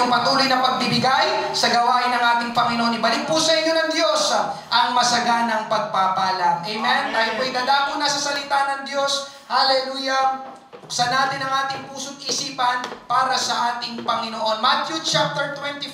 inyong patuloy na pagbibigay sa gawain ng ating Panginoon. Ibalik po sa inyo ng Diyos ang masaganang pagpapala. Amen? Tayo po'y dadako na sa salita ng Diyos. Hallelujah! Buksan natin ang ating puso't isipan para sa ating Panginoon. Matthew chapter 25.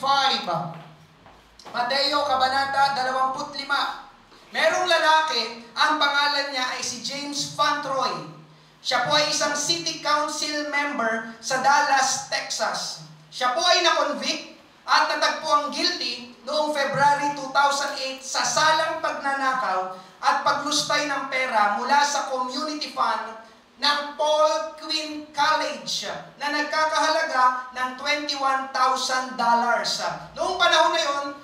Mateo, Kabanata 25. Merong lalaki, ang pangalan niya ay si James Fantroy. Siya po ay isang city council member sa Dallas, Texas. Siya po ay na-convict at natagpuang guilty noong February 2008 sa salang pagnanakaw at paglustay ng pera mula sa community fund ng Paul Quinn College na nagkakahalaga ng $21,000. Noong panahon na yun,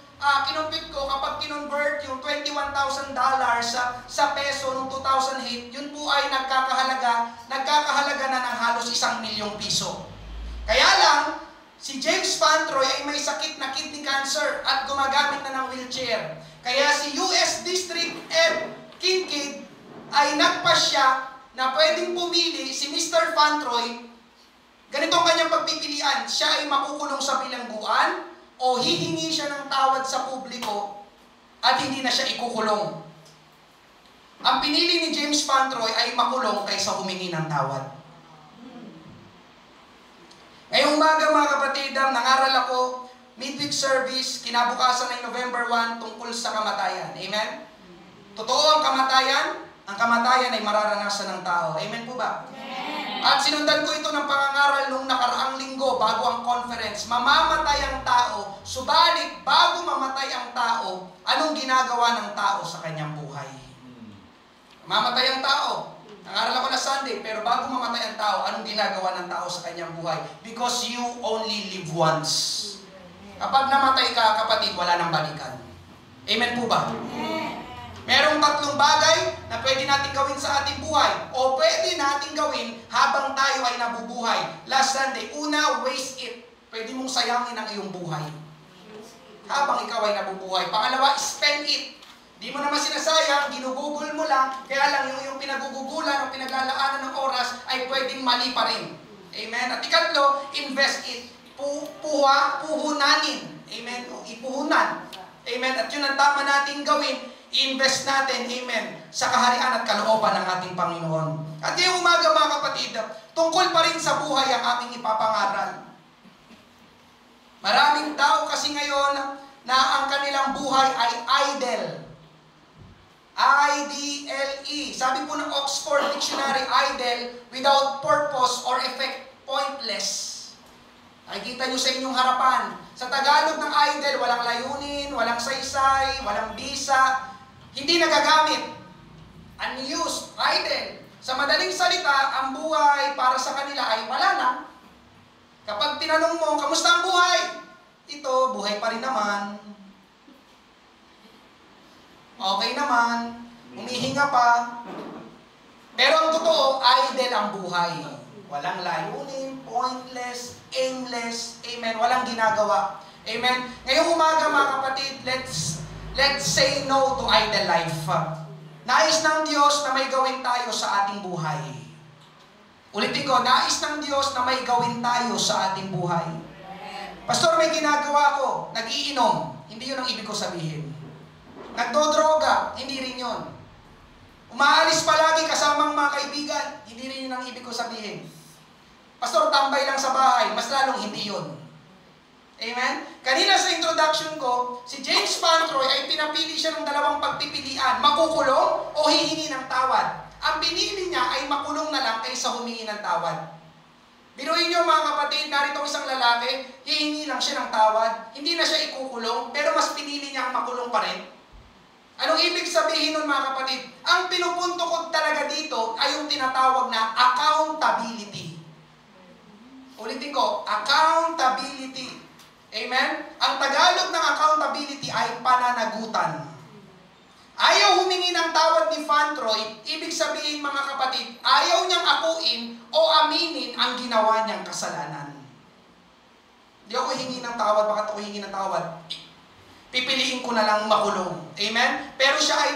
kinumpit ko, kapag kinonvert yung $21,000 sa peso noong 2008, yun po ay nagkakahalaga na ng halos 1,000,000 piso. Kaya lang, si James Fantroy ay may sakit na kidney cancer at gumagamit na ng wheelchair. Kaya si US District Ed Kincaid ay nagpasya na pwedeng pumili si Mr. Fantroy. Ganito ang kanyang pagpipilian. Siya ay makukulong sa bilangguan o hihingi siya ng tawad sa publiko at hindi na siya ikukulong. Ang pinili ni James Fantroy ay makulong kaysa humingi ng tawad. Ngayong umaga mga kapatid, nangaral ako, midweek service, kinabukasan ay November 1 tungkol sa kamatayan. Amen? Totoo ang kamatayan ay mararanasan ng tao. Amen po ba? At sinundan ko ito ng pangangaral nung nakaraang linggo bago ang conference. Mamamatay ang tao, subalit bago mamatay ang tao, anong ginagawa ng tao sa kanyang buhay? Mamamatay ang tao. Nangaral ako na Sunday, pero bago mamatay ang tao, anong ginagawa ng tao sa kanyang buhay? Because you only live once. Kapag namatay ka, kapatid, wala nang balikan. Amen po ba? Merong 3 bagay na pwede natin gawin sa ating buhay o pwede natin gawin habang tayo ay nabubuhay. Last Sunday, una, waste it. Pwede mong sayangin ang iyong buhay habang ikaw ay nabubuhay. Pangalawa, spend it. Di mo naman sinasayang, ginugugol mo lang, kaya lang yung pinagugugulan o pinaglalaanan ng oras ay pwedeng mali pa rin. Amen? At ikatlo, invest it. Puhunanin. Amen? O ipuhunan. Amen? At yun ang tama natin gawin. I-invest natin, amen, sa kaharian at kalooban ng ating Panginoon. At ngayong umaga mga kapatid, tungkol pa rin sa buhay ang ating ipapangaral. Maraming tao kasi ngayon na ang kanilang buhay ay idle. I-D-L-E. Sabi po ng Oxford Dictionary, idle, without purpose or effect, pointless. Nakikita nyo sa inyong harapan. Sa Tagalog ng idle, walang layunin, walang saysay, walang bisa, hindi nagagamit. Unused, idle. Sa madaling salita, ang buhay para sa kanila ay wala na. Kapag tinanong mo, kamusta ang buhay? Ito, buhay pa rin naman. Okay naman. Humihinga pa. Pero ang totoo, idle ang buhay. Walang layunin, pointless, aimless, amen, walang ginagawa. Amen. Ngayong umaga mga kapatid, let's say no to idle life. Nais ng Diyos na may gawin tayo sa ating buhay. Ulitin ko, nais ng Diyos na may gawin tayo sa ating buhay. Pastor, may ginagawa ko, nag-iinom, hindi yun ang ibig ko sabihin. Nagdodroga, hindi rin yun. Umaalis palagi kasamang mga kaibigan, hindi rin yun ang ibig ko sabihin. Pastor, tambay lang sa bahay, mas lalong hindi yun. Amen? Kanina sa introduction ko, si James Fantroy ay pinapili siya ng 2 pagpipilian, makukulong o hihingi ng tawad. Ang pinili niya ay makulong na lang kaysa humingi ng tawad. Biruin niyo mga kapatid, narito isang lalaki, hihingi lang siya ng tawad, hindi na siya ikukulong, pero mas pinili niya ang makulong pa rin. Anong ibig sabihin nun mga kapatid? Ang pinupunto ko talaga dito ay yung tinatawag na accountability. Ulitin ko, accountability. Amen? Ang Tagalog ng accountability ay pananagutan. Ayaw humingi ng tawad ni Fantroy, ibig sabihin mga kapatid, ayaw niyang akuin o aminin ang ginawa niyang kasalanan. Hindi ako hingi ng tawad, bakit ako hingi ng tawad? Pipiliin ko na lang makulong. Amen? Pero siya ay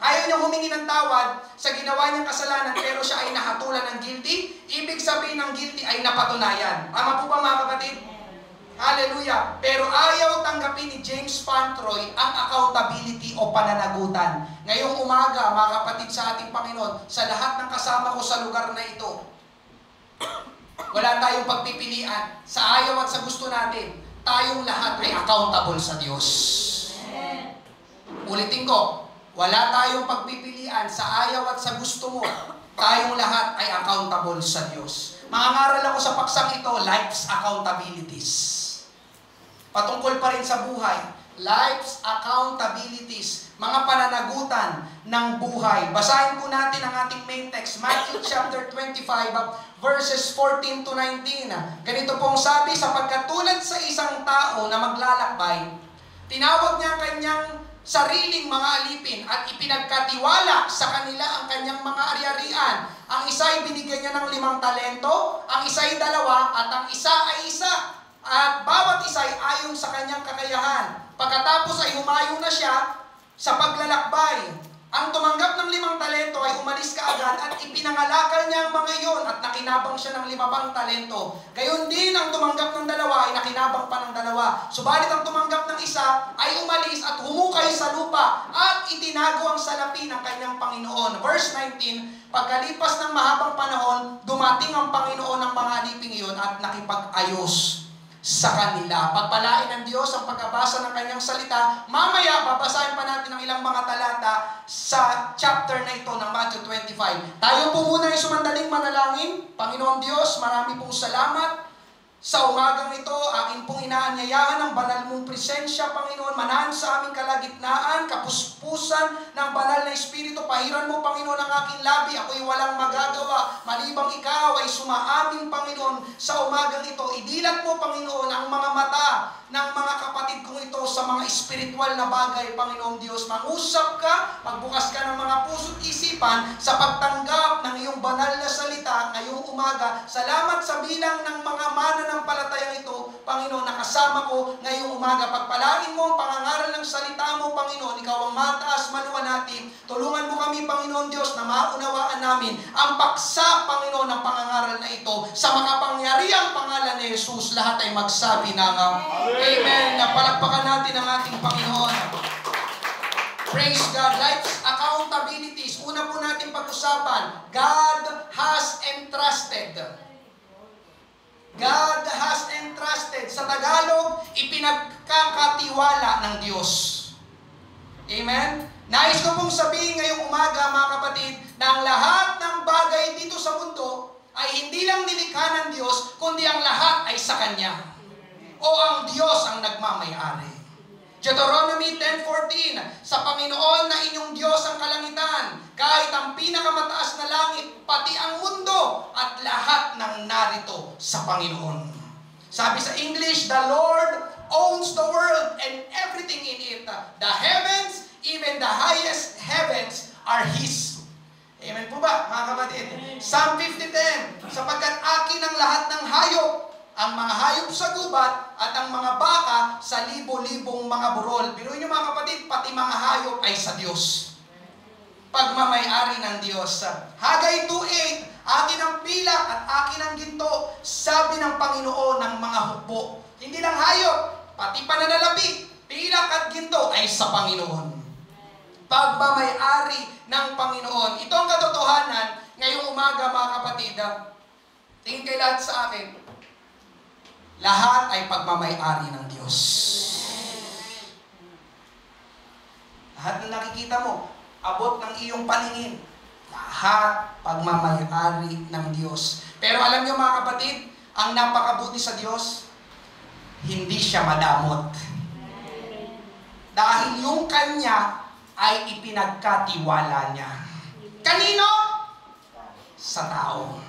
ayaw niyang humingi ng tawad sa ginawa niyang kasalanan, pero siya ay nahatulan ng guilty. Ibig sabihin ng guilty ay napatunayan. Tama po ba mga kapatid? Hallelujah. Pero ayaw tanggapin ni James Pantroy ang accountability o pananagutan. Ngayong umaga, mga kapatid sa ating Panginoon, sa lahat ng kasama ko sa lugar na ito, wala tayong pagpipilian. Sa ayaw at sa gusto natin, tayong lahat ay accountable sa Diyos. Ulitin ko, wala tayong pagpipilian. Sa ayaw at sa gusto mo, tayong lahat ay accountable sa Diyos. Mangangaral ako sa paksang ito, life's accountabilities. Patungkol pa rin sa buhay, life's accountabilities, mga pananagutan ng buhay. Basahin po natin ang ating main text, Matthew chapter 25, verses 14 to 19. Ganito pong sabi, sapagkat tulad sa isang tao na maglalakbay, tinawag niya ang kanyang sariling mga alipin at ipinagkatiwala sa kanila ang kanyang mga ari-arian. Ang isa ay binigyan niya ng 5 talento, ang isa ay 2, at ang isa ay 1. At bawat isa ay ayon sa kanyang kakayahan. Pagkatapos ay humayo na siya sa paglalakbay. Ang tumanggap ng 5 talento ay umalis kaagad at ipinangalakal niya ang mga iyon at nakinabang siya ng 5 pang talento. Gayon din ang tumanggap ng 2 ay nakinabang pa ng 2. Subalit ang tumanggap ng 1 ay umalis at humukay sa lupa at itinago ang salapi ng kanyang Panginoon. Verse 19, pagkalipas ng mahabang panahon, dumating ang Panginoon ng mga aliping iyon at nakipag-ayos sa kanila. Pagpalain ng Diyos ang pagkabasa ng kanyang salita. Mamaya, babasahin pa natin ang ilang mga talata sa chapter na ito ng Matthew 25. Tayo po muna ay sumandaling manalangin. Panginoon Diyos, marami pong salamat sa umagang ito. Akin pong inaanyayahan ang banal mong presensya, Panginoon. Manahan sa aming kalagitnaan, kapuspusan ng banal na Espiritu. Pahiran mo, Panginoon, ang aking labi. Ako'y walang magagawa. Malibang ikaw ay sumaamin, Panginoon, sa umagang ito. Idilat mo, Panginoon, ang mga mata ng mga kapatid kong ito sa mga espiritual na bagay, Panginoon Diyos. Mangusap ka, magbukas ka ng mga puso't isipan sa pagtanggap ng iyong banal na salita ngayong umaga. Salamat sa bilang ng mga mananampalatayang ito, Panginoon, nakasama ko ngayong umaga. Pagpalain mo ang pangangaral ng salita mo, Panginoon. Ikaw ang mataas manuwa natin. Tulungan mo kami, Panginoon Diyos, na maunawaan namin ang paksa, Panginoon, ng pangangaral na ito. Sa makapangyariang pangalan ni Jesus, lahat ay magsabi ng Amen. Napalakpakan natin ang ating Panginoon. Praise God. Life's accountabilities. Una po natin pag-usapan. God has entrusted. God has entrusted. Sa Tagalog, ipinagkakatiwala ng Diyos. Amen? Nais ko pong sabihin ngayong umaga, mga kapatid, na ang lahat ng bagay dito sa mundo ay hindi lang nilikha ng Diyos, kundi ang lahat ay sa Kanya. O ang Diyos ang nagmamay-ari. Deuteronomy 10:14, sa Panginoon na inyong Diyos ang kalangitan, kahit ang pinakamataas na langit, pati ang mundo, at lahat ng narito sa Panginoon. Sabi sa English, the Lord owns the world and everything in it. The heavens, even the highest heavens, are His. Amen po ba, mga kapatid? Psalm 50:10, sapagkat akin ang lahat ng hayop, ang mga hayop sa gubat at ang mga baka sa libo-libong mga burol. Biruin niyo, mga kapatid, pati mga hayop ay sa Diyos. Pagmamay-ari ng Diyos. Hagay 2:8, akin ang pilak at akin ang ginto, sabi ng Panginoon ng mga hukbo. Hindi lang hayop, pati pananalapi, pilak at ginto ay sa Panginoon. Pagmamay-ari ng Panginoon. Ito ang katotohanan ngayong umaga, mga kapatid. Tingin kayo lahat sa akin. Lahat ay pagmamay-ari ng Diyos. Lahat na nakikita mo, abot ng iyong paningin, lahat pagmamay-ari ng Diyos. Pero alam niyo, mga kapatid, ang napakabuti sa Diyos, hindi siya madamot. Dahil yung Kanya ay ipinagkatiwala niya. Kanino? Sa tao.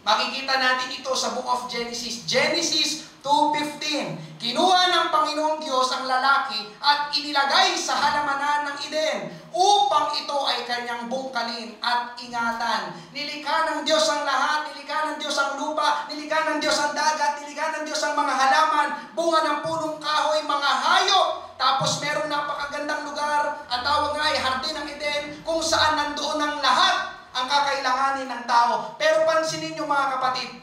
Makikita natin ito sa Book of Genesis. Genesis 2:15. Kinuha ng Panginoong Diyos ang lalaki at inilagay sa halamanan ng Eden upang ito ay kanyang bungkalin at ingatan. Nilikha ng Diyos ang lahat, nilikha ng Diyos ang lupa, nilikha ng Diyos ang dagat, nilikha ng Diyos ang mga halaman, bunga ng punong kahoy, mga hayop. Tapos merong napakagandang lugar, ang tawag nga ay Hardin ng Eden, kung saan nandoon ang lahat ang kakailanganin ng tao. Pero pansinin niyo, mga kapatid,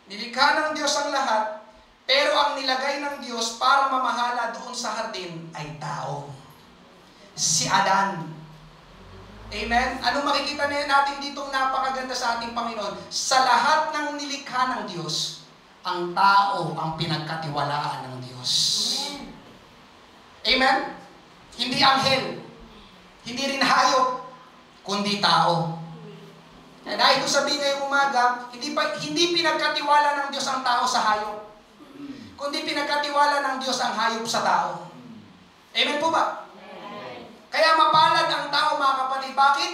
nilikha ng Diyos ang lahat, nilagay ng Diyos para mamahala doon sa hardin ay tao. Si Adan. Amen? Ano makikita natin ditong napakaganda sa ating Panginoon? Sa lahat ng nilikha ng Diyos, ang tao ang pinagkatiwalaan ng Diyos. Amen? Hindi anghel, hindi rin hayop, kundi tao. Kaya dahil ko sabihin ngayong umaga, hindi pinagkatiwala ng Diyos ang tao sa hayop, kundi pinagkatiwala ng Diyos ang hayop sa tao. Amen po ba? Kaya mapalad ang tao, mga kapatid. Bakit?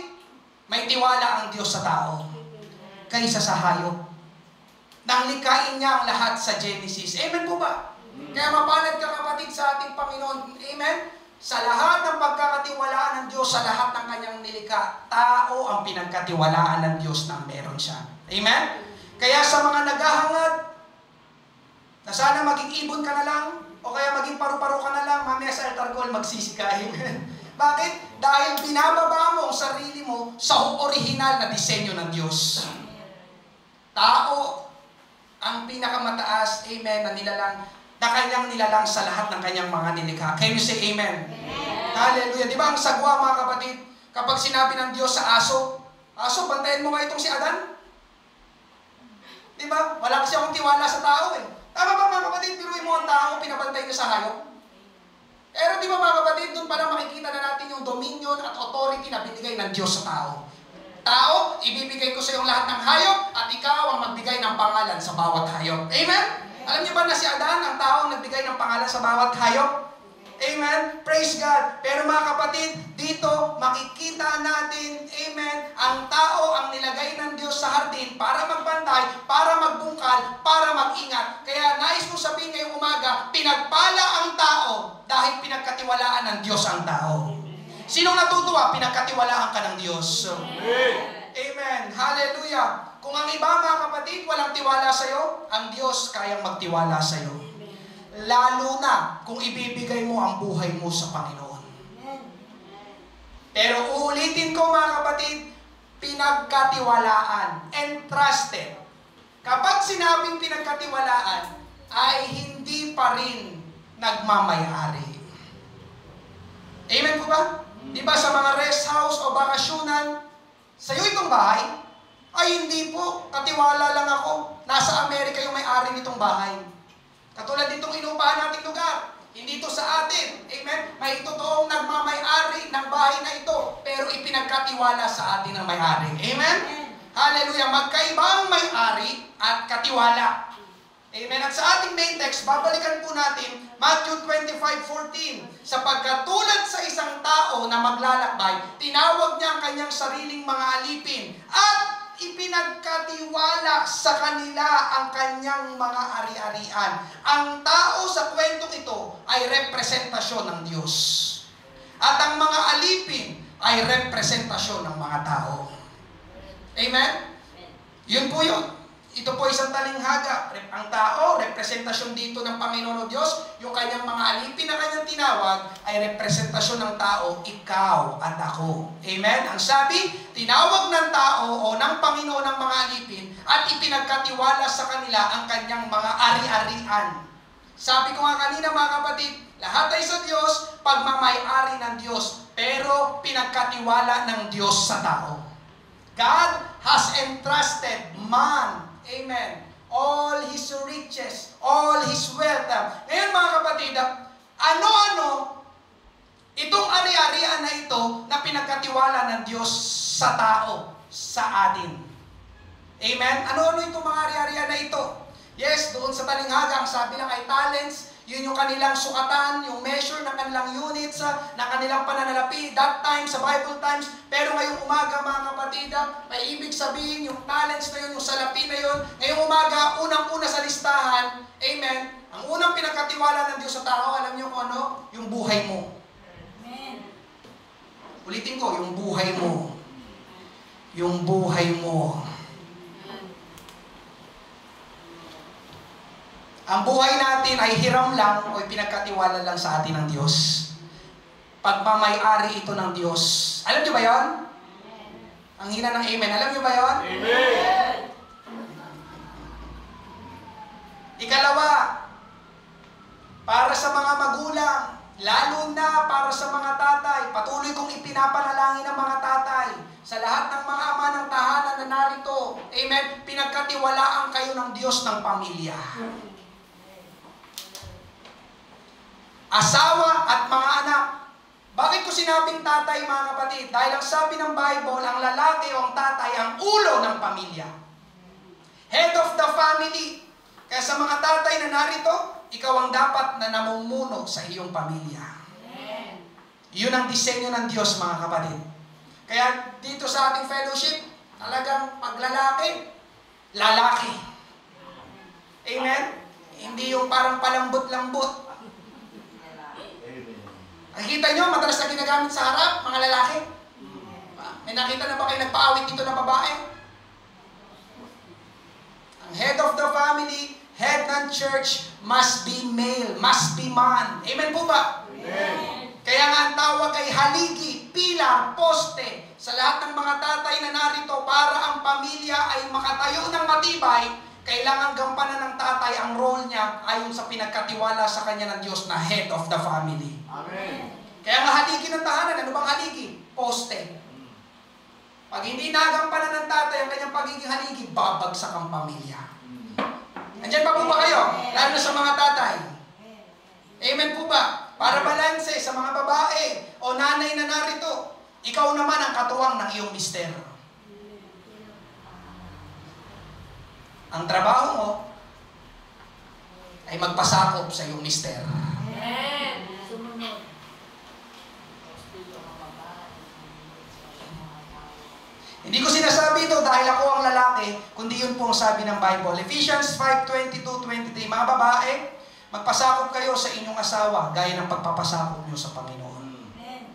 May tiwala ang Diyos sa tao kaysa sa hayop. Nang likain niya ang lahat sa Genesis. Amen po ba? Kaya mapalad ka, kapatid, sa ating Panginoon. Amen? Sa lahat ng pagkakatiwalaan ng Diyos, sa lahat ng kanyang nilikha, tao ang pinagkatiwalaan ng Diyos na meron siya. Amen? Kaya sa mga naghahangad, na sana maging ibon ka na lang, o kaya maging paru-paro ka na lang, mamaya sa altar call, magsisikahin. Bakit? Dahil binababa mo ang sarili mo sa orihinal na disenyo ng Diyos. Tao ang pinakamataas, amen, na nilalang, na kanyang nilalang sa lahat ng kanyang mga nilikha. Can you say amen? Amen. Hallelujah. Di ba ang sagwa, mga kapatid, kapag sinabi ng Diyos sa aso, bantayan mo nga itong si Adan? Di ba? Wala kasi akong tiwala sa tao eh. Tama ba, mga kapatid? Biruin mo ang tao, pinabantay niya sa hayop. Pero di ba, mga kapatid, doon pala makikita na natin yung dominion at authority na binigay ng Diyos sa tao. Tao, ibibigay ko sa iyong lahat ng hayop at ikaw ang magbigay ng pangalan sa bawat hayop. Amen? Alam niyo ba na si Adan, ang tao ang nagbigay ng pangalan sa bawat hayop? Amen? Praise God. Pero mga kapatid, dito makikita natin, amen, ang tao ang nilagay ng Diyos sa hardin para magbantay, para magbungkal, para mag-ingat. Kaya nais kong sabihin ngayong umaga, pinagpala ang tao dahil pinagkatiwalaan ng Diyos ang tao. Sinong natutuwa? Pinagkatiwalaan ka ng Diyos. Amen. Hallelujah. Kung ang iba, mga kapatid, walang tiwala sa'yo, ang Diyos kayang magtiwala sa'yo. Lalo na kung ibibigay mo ang buhay mo sa Panginoon. Pero uulitin ko, mga kapatid, pinagkatiwalaan, entrusted. Kapag sinabing pinagkatiwalaan, ay hindi pa rin nagmamayari. Amen po ba? Di ba sa mga rest house o bakasyonan, sa'yo itong bahay? Ay hindi po, katiwala lang ako. Nasa Amerika yung may-ari nitong bahay. Katulad ditong inuupahan nating lugar. Hindi ito sa atin. Amen? May totoong nagmamay-ari ng bahay na ito, pero ipinagkatiwala sa atin ng may-ari. Amen? Hallelujah. Magkaibang may-ari at katiwala. Amen. At sa ating main text, babalikan po natin Matthew 25:14. Sapagkat tulad sa isang tao na maglalakbay, tinawag niya ang kanyang sariling mga alipin at ipinagkatiwala sa kanila ang kanyang mga ari-arian. Ang tao sa kwentong ito ay representasyon ng Diyos. At ang mga alipin ay representasyon ng mga tao. Amen? Yun po yun. Ito po isang talinghaga. Ang tao, representasyon dito ng Panginoon o Diyos. Yung kanyang mga alipin na kanyang tinawag ay representasyon ng tao, ikaw at ako. Amen? Ang sabi, tinawag ng tao o ng Panginoon ng mga alipin at ipinagkatiwala sa kanila ang kanyang mga ari-arian. Sabi ko nga kanina, mga kapatid, lahat ay sa Diyos, pagmamay-ari ng Diyos, pero pinagkatiwala ng Diyos sa tao. God has entrusted man, amen, all His riches, all His wealth. Ngayon, mga kapatid, ano-ano itong ari-arian na ito na pinagkatiwala ng Diyos sa tao, sa atin. Amen? Ano-ano itong mga ari-arian na ito? Yes, doon sa talinghaga, ang sabi lang ay talents. Yun yung kanilang sukatan, yung measure ng kanilang units, ng kanilang pananalapi, that time, sa Bible times. Pero ngayong umaga, mga kapatid, may ibig sabihin, yung talents na yun, yung salapi na yun, ngayong umaga, unang-una sa listahan, amen, ang unang pinagkatiwala ng Diyos sa tao, alam niyo kung ano? Yung buhay mo. Amen. Ulitin ko, yung buhay mo. Yung buhay mo. Ang buhay natin ay hiram lang o pinagkatiwala lang sa atin ng Diyos. Pagmamay-ari ito ng Diyos. Alam niyo ba yon? Ang hina ng amen. Alam niyo ba yon? Amen! Ikalawa, para sa mga magulang, lalo na para sa mga tatay. Patuloy kong ipinapanalangin ang mga tatay sa lahat ng mga ama ng tahanan na narito. Amen. Pinagkatiwalaan kayo ng Diyos ng pamilya. Asawa at mga anak. Bakit ko sinabing tatay, mga kapatid? Dahil ang sabi ng Bible, ang lalaki o ang tatay ang ulo ng pamilya. Head of the family. Kaya sa mga tatay na narito, ikaw ang dapat na namumuno sa iyong pamilya. Yun ang disenyo ng Diyos, mga kapatid. Kaya dito sa ating fellowship, talagang paglalaki, lalaki. Amen? Hindi yung parang palambot-lambot. Nakikita nyo, madalas na ginagamit sa harap, mga lalaki. May nakita na ba kayo nagpaawit dito na babae? Ang head of the family, head ng church, must be male, must be man. Amen po ba? Amen. Kaya nga ang tawag ay haligi, pilar, poste, sa lahat ng mga tatay na narito para ang pamilya ay makatayo ng matibay. Kailangan gampanan ng tatay ang role niya ayon sa pinagkatiwala sa kanya ng Diyos na head of the family. Amen. Kaya nga haligi ng tahanan, ano bang haligi? Poste. Pag hindi nagampanan ng tatay ang kanyang pagiging haligi, babagsak ang pamilya. Andiyan pa po ba kayo? Lalo na sa mga tatay. Amen po ba? Para balanse sa mga babae o nanay na narito, ikaw naman ang katuwang ng iyong mister. Ang trabaho mo ay magpasakop sa iyong mister. Amen. Sumunod. Hindi ko sinasabi ito dahil ako ang lalaki, kundi yun po ang sabi ng Bible. Ephesians 5:22-23, mga babae, magpasakop kayo sa inyong asawa, gaya ng pagpapasakop nyo sa Panginoon. Amen.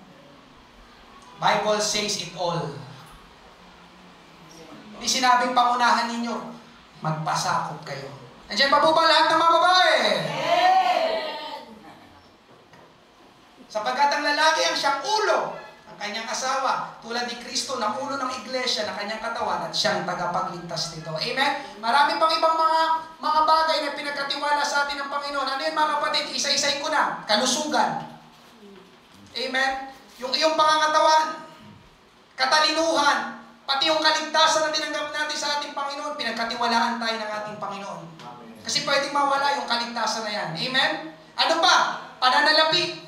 Bible says it all. Hindi sinabing pangunahan ninyo, magpasakop kayo. Andiyan pa po ba lahat ng mga babae? Sapagkat ang lalaki ang siyang ulo ng kanyang asawa, tulad ni Kristo na ulo ng iglesia na kanyang katawan at siyang tagapagligtas nito. Amen? Marami pang ibang mga bagay na pinagkatiwala sa atin ng Panginoon. Ano yun, mga kapatid? Isa-isay ko na. Kalusugan. Amen? Yung iyong pangangatawan, katalinuhan, pati yung kaligtasan na tinanggap natin sa ating Panginoon, pinagkatiwalaan tayo ng ating Panginoon. Kasi pwedeng mawala yung kaligtasan na yan. Amen? Ano pa? Pananalapi.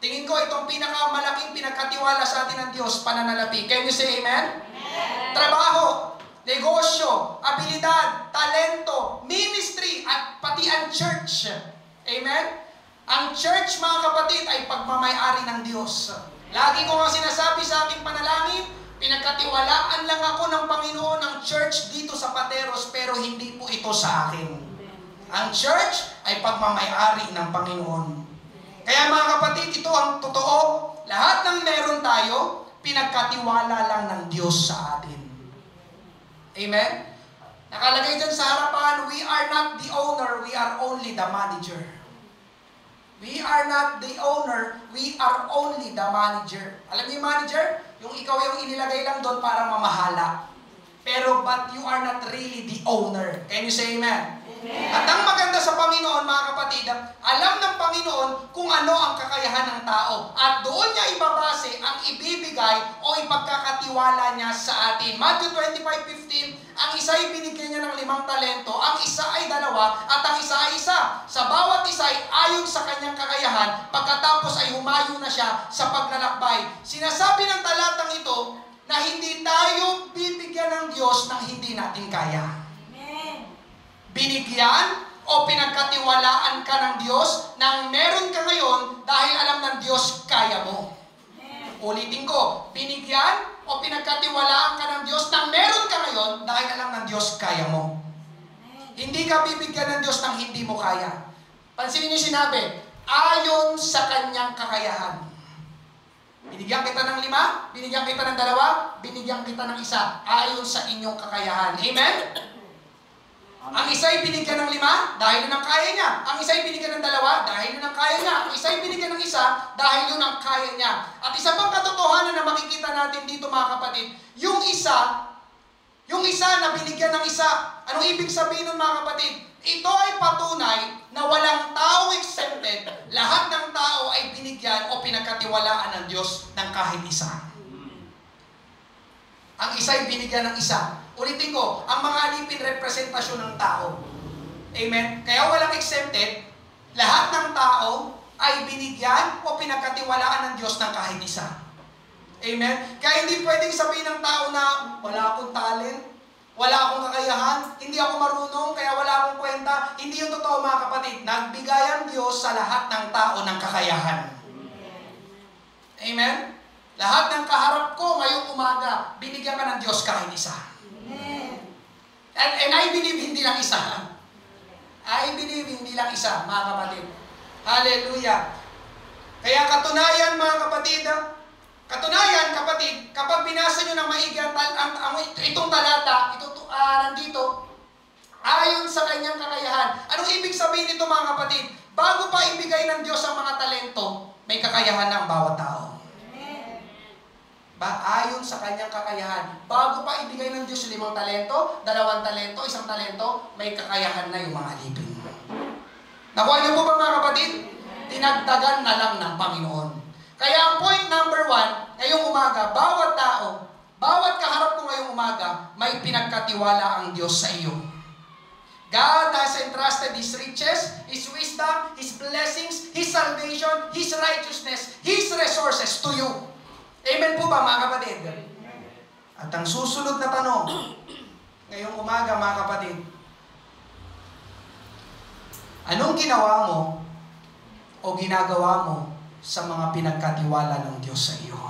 Tingin ko itong pinakamalaking pinagkatiwala sa atin ng Diyos, pananalapi. Can you say amen? Amen. Trabaho, negosyo, abilidad, talento, ministry, at pati ang church. Amen? Ang church, mga kapatid, ay pagmamayari ng Diyos. Lagi ko nga sinasabi sa aking panalangin, pinagkatiwalaan lang ako ng Panginoon ng church dito sa Pateros, pero hindi po ito sa akin. Ang church ay pagmamayari ng Panginoon. Kaya mga kapatid, ito ang totoo. Lahat ng meron tayo, pinagkatiwala lang ng Diyos sa atin. Amen? Nakalagay dyan sa harapan, we are not the owner, we are only the manager. We are not the owner, we are only the manager. Alam niyo yung manager? Yung ikaw yung inilagay lang doon para mamahala. Pero but you are not really the owner. Can you say amen? At ang maganda sa Panginoon, mga kapatid, alam ng Panginoon kung ano ang kakayahan ng tao. At doon niya ibabase ang ibibigay o ipagkakatiwala niya sa atin. Matthew 25:15, ang isa ay binigyan niya ng 5 talento, ang isa ay 2, at ang isa ay 1. Sa bawat isa ay ayon sa kanyang kakayahan, pagkatapos ay humayo na siya sa paglalakbay. Sinasabi ng talatang ito na hindi tayo bibigyan ng Diyos ng hindi natin kaya. Binigyan o pinagkatiwalaan ka ng Diyos nang meron ka ngayon dahil alam ng Diyos kaya mo. Ulitin ko, binigyan o pinagkatiwalaan ka ng Diyos nang meron ka ngayon dahil alam ng Diyos kaya mo. Hindi ka bibigyan ng Diyos nang hindi mo kaya. Pansinin niyo sinabi, ayon sa kanyang kakayahan. Binigyan kita ng 5, binigyan kita ng 2, binigyan kita ng 1, ayon sa inyong kakayahan. Amen? Ang isa ay binigyan ng 5 dahil yun ang kaya niya. Ang isa ay binigyan ng 2 dahil yun ang kaya niya. Ang isa ay binigyan ng 1 dahil yun ang kaya niya. At isa pang katotohanan na makikita natin dito, mga kapatid, yung isa na binigyan ng 1. Anong ibig sabihin nun, mga kapatid? Ito ay patunay na walang tao exempted pinagkatiwalaan ng Diyos ng kahit isa. Ang isa'y binigyan ng isa. Ulitin ko, ang mga alipin representasyon ng tao. Amen? Kaya walang exempted. Lahat ng tao ay binigyan o pinagkatiwalaan ng Diyos ng kahit isa. Amen? Kaya hindi pwedeng sabihin ng tao na wala akong talent, wala akong kakayahan, hindi ako marunong, kaya wala akong kwenta. Hindi yung totoo, mga kapatid. Nagbigay ang Diyos sa lahat ng tao ng kakayahan. Amen? Lahat ng kaharap ko ngayong umaga, binigyan ka ng Diyos kahit isa. And I believe hindi lang isa. I believe hindi lang isa, mga kapatid. Hallelujah. Kaya katunayan, mga kapatid, kapag binasa nyo ng maigi itong talata, nandito, ayon sa kanyang kakayahan. Anong ibig sabihin nito, mga kapatid? Bago pa ibigay ng Diyos ang mga talento, may kakayahan na ang bawat tao. Ayon sa kanyang kakayahan. Bago pa ibigay ng Diyos 5 talento, 2 talento, 1 talento, may kakayahan na yung mga alipin. Nakuha niyo po ba, mga kapatid? Tinagdagan na lang ng Panginoon. Kaya ang point number 1, ngayong umaga, bawat tao, bawat kaharap ko ngayong umaga, may pinagkatiwala ang Diyos sa iyo. God has entrusted His riches, His wisdom, His blessings, His salvation, His righteousness, His resources to you. Amen po ba, mga kapatid? At ang susunod na tanong, ngayong umaga, mga kapatid, anong ginawa mo o ginagawa mo sa mga pinagkatiwala ng Diyos sa iyo?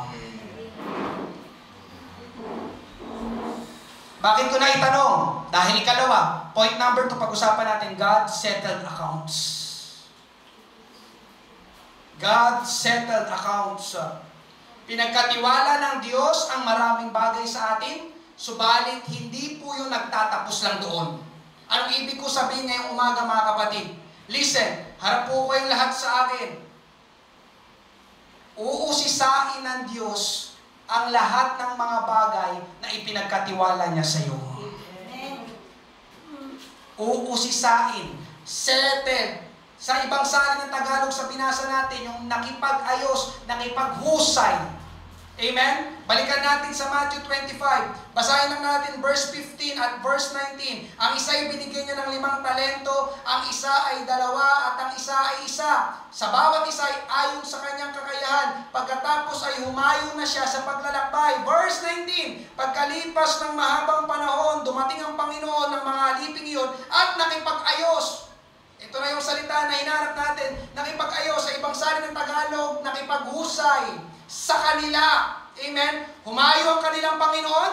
Bakit ko na itanong? Dahil ikalawa, point number 2, pag-usapan natin, God settled accounts. God settled accounts. Pinagkatiwala ng Diyos ang maraming bagay sa atin, subalit hindi po yung nagtatapos lang doon. Anong ibig ko sabihin ngayong umaga, mga kapatid? Listen, harap po kayong lahat sa akin. Uusisain ng Diyos ang lahat ng mga bagay na ipinagkatiwala niya sa iyo. Uusisain, settled. Sa ibang salin ng Tagalog sa binasa natin, yung nakipag-ayos, nakipaghusay. Amen? Balikan natin sa Matthew 25. Basahin lang natin verse 15 at verse 19. Ang isa ay binigyan niya ng 5 talento, ang isa ay 2, at ang isa ay 1. Sa bawat isa ay ayon sa kanyang kakayahan. Pagkatapos ay humayo na siya sa paglalakbay. Verse 19. Pagkalipas ng mahabang panahon, dumating ang Panginoon ng mga aliping iyon at nakipag-ayos. Ito na yung salita na hinanap natin. Nakipag-ayos, sa ibang salin ng Tagalog, nakipaghusay sa kanila. Amen? Humayo ang kanilang Panginoon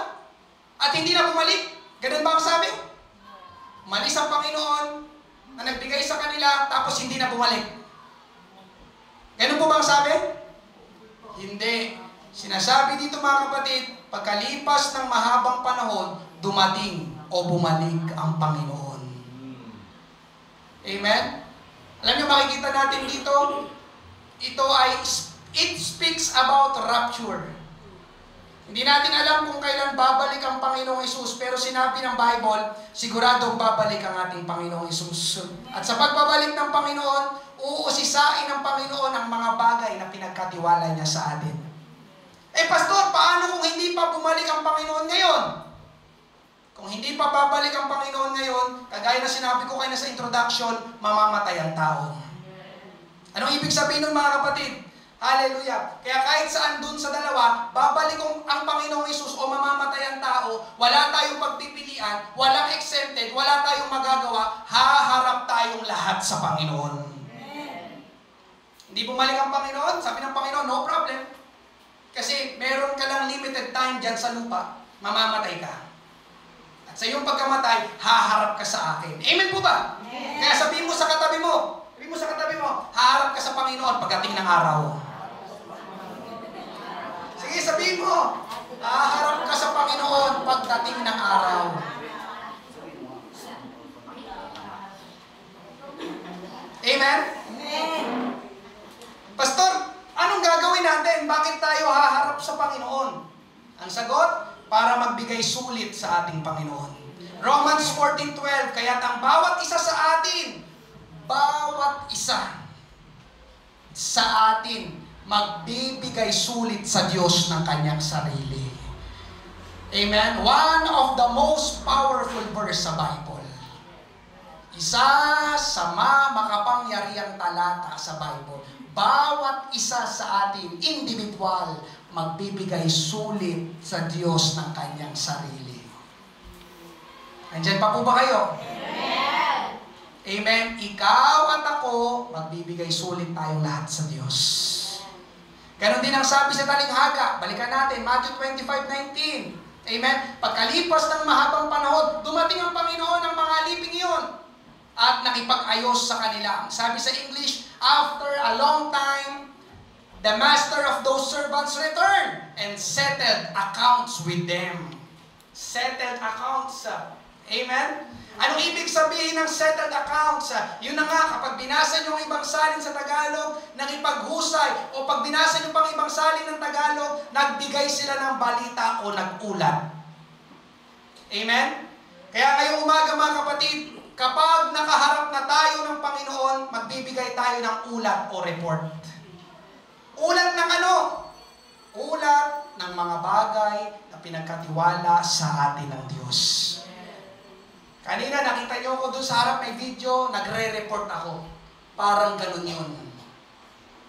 at hindi na bumalik. Ganun ba ang sabi? Umalis ang Panginoon na nagbigay sa kanila tapos hindi na bumalik. Ganun po ba ang sabi? Hindi. Sinasabi dito, mga kapatid, pagkalipas ng mahabang panahon, dumating o bumalik ang Panginoon. Amen? Alam niyo, makikita natin dito, it speaks about rapture. Hindi natin alam kung kailan babalik ang Panginoong Hesus, pero sinabi ng Bible, siguradong babalik ang ating Panginoong Hesus. At sa pagbabalik ng Panginoon, uusisain ng Panginoon ang mga bagay na pinagkatiwala niya sa atin. Pastor, paano kung hindi pa bumalik ang Panginoon ngayon? Kung hindi pa babalik ang Panginoon ngayon, kagaya na sinabi ko kayo na sa introduction, mamamatay ang tao. Anong ibig sabihin ng mga kapatid? Hallelujah! Kaya kahit saan dun sa dalawa, babalik ang Panginoong Hesus o mamamatay ang tao, wala tayong pagpipilian, walang exempted, wala tayong magagawa, haharap tayong lahat sa Panginoon. Hindi bumalik ang Panginoon, sabi ng Panginoon, no problem. Kasi meron ka lang limited time dyan sa lupa, mamamatay ka. At sa iyong pagkamatay, haharap ka sa akin. Amen po ba? Amen. Kaya sabihin mo sa katabi mo, haharap ka sa Panginoon pagdating ng araw. Sige, sabihin mo, haharap ka sa Paginoon pagdating ng araw. Amen? Amen. Pastor, anong gagawin natin? Bakit tayo haharap sa Panginoon? Ang sagot, para magbigay sulit sa ating Panginoon. Romans 14:12, kaya't ang bawat isa sa atin magbibigay sulit sa Diyos ng kanyang sarili. Amen? One of the most powerful verse sa Bible. Isa sa makapangyarihang talata sa Bible. Bawat isa sa atin, individual, magbibigay sulit sa Diyos ng kanyang sarili. Andiyan pa po ba kayo? Amen. Amen. Ikaw at ako, magbibigay sulit tayong lahat sa Diyos. Ganon din ang sabi sa talinghaga. Balikan natin, Matthew 25:19. Amen. Pagkalipas ng mahabang panahon, dumating ang Panginoon ng mga aliping iyon at nakipag-ayos sa kanila. Sabi sa English, after a long time, the master of those servants returned and settled accounts with them. Settled accounts. Amen? Anong ibig sabihin ng settled accounts? Yun na nga, kapag binasa nyo ang ibang salin sa Tagalog, nakipaghusay, o pag binasa nyo pang ibang salin ng Tagalog, nagbigay sila ng balita o nag-ulat. Amen? Kaya ngayong umaga mga kapatid, kapag nakaharap na tayo ng Panginoon, magbibigay tayo ng ulat o report. Ulat ng ano? Ulat ng mga bagay na pinagkatiwala sa atin ng Diyos. Kanina nakita niyo ako doon sa harap may video, nagre-report ako. Parang ganun yun.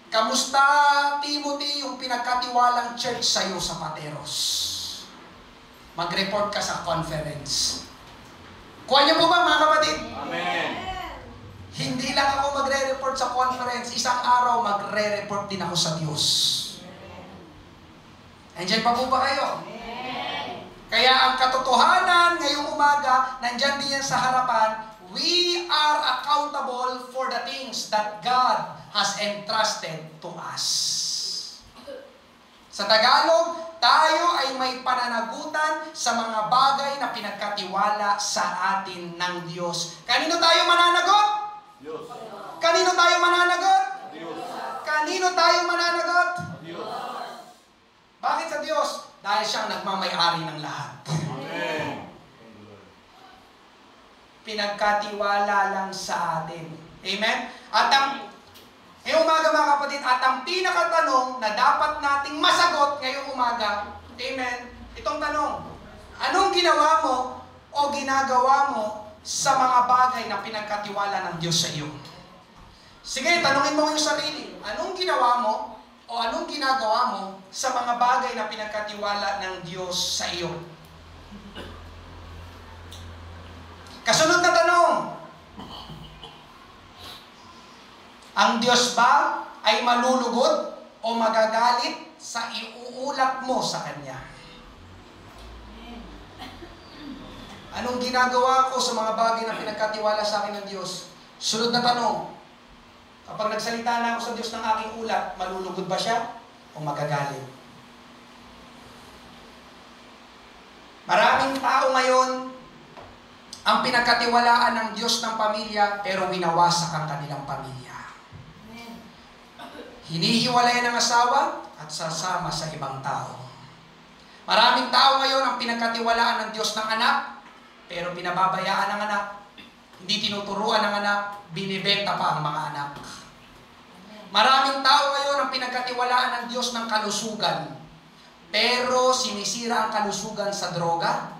Kamusta, Timothy, yung pinagkatiwalang church sa'yo sa Pateros? Mag-report ka sa conference. Kuha niyo po ba mga kapatid? Amen. Hindi lang ako magre-report sa conference, isang araw magre-report din ako sa Diyos. Andiyan pa po ba kayo? Kaya ang katotohanan ngayong umaga, nandyan din yan sa harapan, we are accountable for the things that God has entrusted to us. Sa Tagalog, tayo ay may pananagutan sa mga bagay na pinagkatiwala sa atin ng Diyos. Kanino tayo mananagot? Diyos. Kanino tayo mananagot? Diyos. Kanino tayo mananagot? Diyos. Bakit sa Diyos? Dahil siyang nagmamay-ari ng lahat. Amen. Pinagkatiwala lang sa atin. Amen? At ngayong umaga mga kapatid, at ang pinakatanong na dapat nating masagot ngayong umaga, amen, itong tanong, anong ginawa mo o ginagawa mo sa mga bagay na pinagkatiwala ng Diyos sa iyo? Sige, tanungin mo yung sarili, anong ginawa mo o anong ginagawa mo sa mga bagay na pinagkatiwala ng Diyos sa iyo? Kasunod na tanong, ang Diyos ba ay malulugod o magagalit sa iuulat mo sa Kanya? Anong ginagawa ko sa mga bagay na pinagkatiwala sa akin ng Diyos? Sunod na tanong, kapag nagsalita na ako sa Diyos ng aking ulat, malulugod ba siya o magagalit? Maraming tao ngayon ang pinagkatiwalaan ng Diyos ng pamilya pero winawasak ang kanilang pamilya. Hinihiwalay ng asawa at sasama sa ibang tao. Maraming tao ngayon ang pinagkatiwalaan ng Diyos ng anak pero pinababayaan ng anak. Hindi tinuturuan ng anak, binibenta pa ang mga anak. Maraming tao ngayon ang pinagkatiwalaan ng Diyos ng kalusugan pero sinisira ang kalusugan sa droga,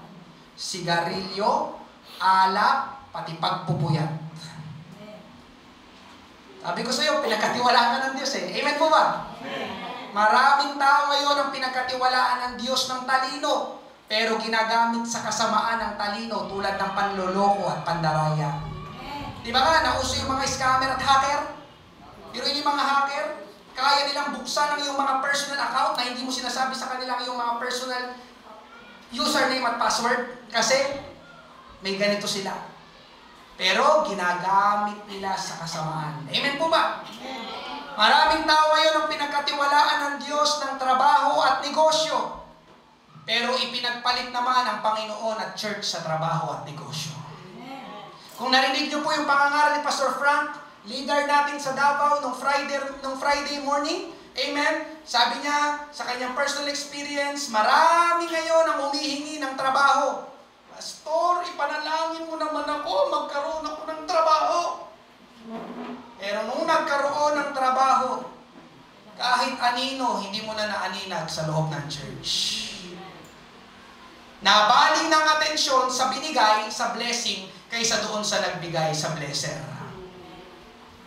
sigarilyo, alak, pati pagpupuyat. Sabi ko sa iyo, pinagkatiwalaan ka ng Diyos eh. Amen po ba? Amen. Maraming tao ngayon ang pinagkatiwalaan ng Diyos ng talino, pero ginagamit sa kasamaan ng talino tulad ng panloloko at pandaraya. Di ba nga, nauso yung mga scammer at hacker? Pero yung mga hacker, kaya nilang buksan ang iyong mga personal account na hindi mo sinasabi sa kanila ang iyong mga personal username at password kasi may ganito sila. Pero ginagamit nila sa kasamaan. Amen po ba? Maraming tao ngayon ang pinagkatiwalaan ng Diyos ng trabaho at negosyo. Pero ipinagpalit naman ang Panginoon at church sa trabaho at negosyo. Kung narinig niyo po yung pangangaral ni Pastor Frank, leader natin sa Davao nung Friday morning, amen, sabi niya sa kanyang personal experience, marami ngayon ang humihingi ng trabaho. Pastor, ipanalangin mo naman ako, magkaroon ako ng trabaho. Pero nung nagkaroon ng trabaho, kahit anino, hindi mo na naaninag sa loob ng church. Nabaling ng atensyon sa binigay, sa blessing, kaysa doon sa nagbigay, sa blesser.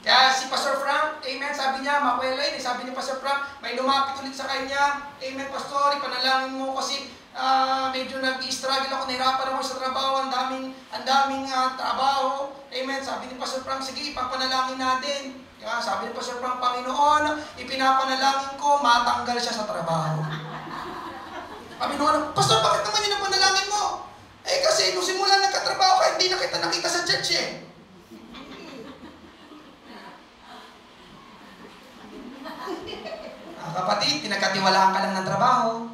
Kaya si Pastor Frank, amen, sabi niya, makwelay, sabi ni Pastor Frank, may lumapit ulit sa kanya, amen, Pastor, ipanalangin mo kasi medyo nag-i-struggle ako, nahirapan ako sa trabaho, ang daming trabaho, amen, sabi ni Pastor Frank, sige, ipapanalangin natin. Kaya sabi ni Pastor Frank, Panginoon, ipinapanalangin ko, matanggal siya sa trabaho. Sabi noon, Pastor, bakit naman yun ang panalangin mo? Eh kasi nung simula nagkatrabaho ka, hindi na kita nakita sa church eh. Kapatid, pinagkatiwalaan ka lang ng trabaho,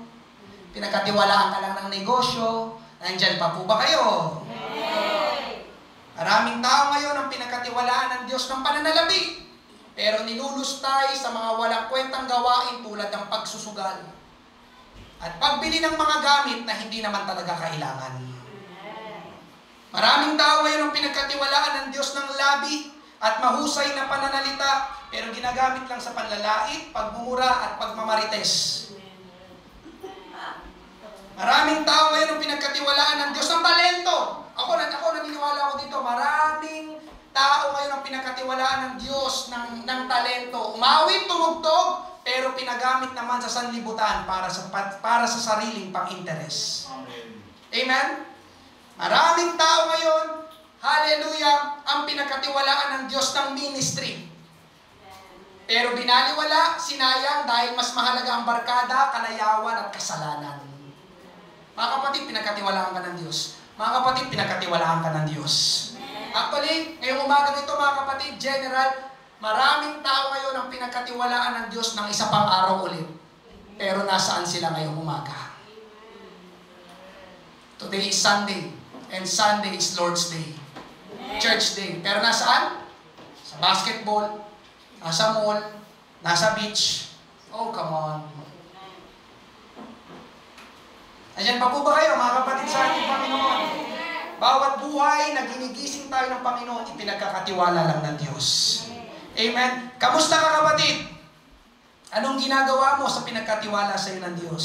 pinagkatiwalaan ka lang ng negosyo, nandyan pa po ba kayo? Maraming tao ngayon ang pinagkatiwalaan ng Diyos ng pananalapi, pero nilulustay sa mga walang kwentang gawain tulad ng pagsusugal at pagbili ng mga gamit na hindi naman talaga kailangan. Maraming tao ngayon ang pinagkatiwalaan ng Diyos ng labi at mahusay na pananalita, pero ginagamit lang sa panlalait, pagmumura at pagmamarites. Maraming tao ngayon ang pinagkatiwalaan ng Diyos ng talento. Ako naniniwala ako dito, maraming tao ngayon ang pinagkatiwalaan ng Diyos ng talento. Umawit, tumugtog, pero pinagamit naman sa sanlibutan para sa sariling pang-interes. Amen? Maraming tao ngayon, hallelujah, ang pinagkatiwalaan ng Diyos ng ministry. Pero binaliwala, sinayang dahil mas mahalaga ang barkada, kalayawan at kasalanan. Mga kapatid, pinagkatiwalaan ka ng Diyos. Mga kapatid, pinagkatiwalaan ka ng Diyos. Actually, ngayong umagang ito mga kapatid, general, maraming tao ngayon ang pinagkatiwalaan ng Diyos ng isa pang araw ulit. Pero nasaan sila ngayong umaga? Today is Sunday, and Sunday is Lord's Day. Church Day. Pero nasaan? Sa basketball, nasa mall, nasa beach. Oh, come on. Ayan pa po ba kayo, mga kapatid sa ating Panginoon? Bawat buhay na ginigising tayo ng Panginoon, ipinagkakatiwala lang ng Diyos. Amen? Kamusta ka, kapatid? Anong ginagawa mo sa pinagkatiwala sa iyo ng Diyos?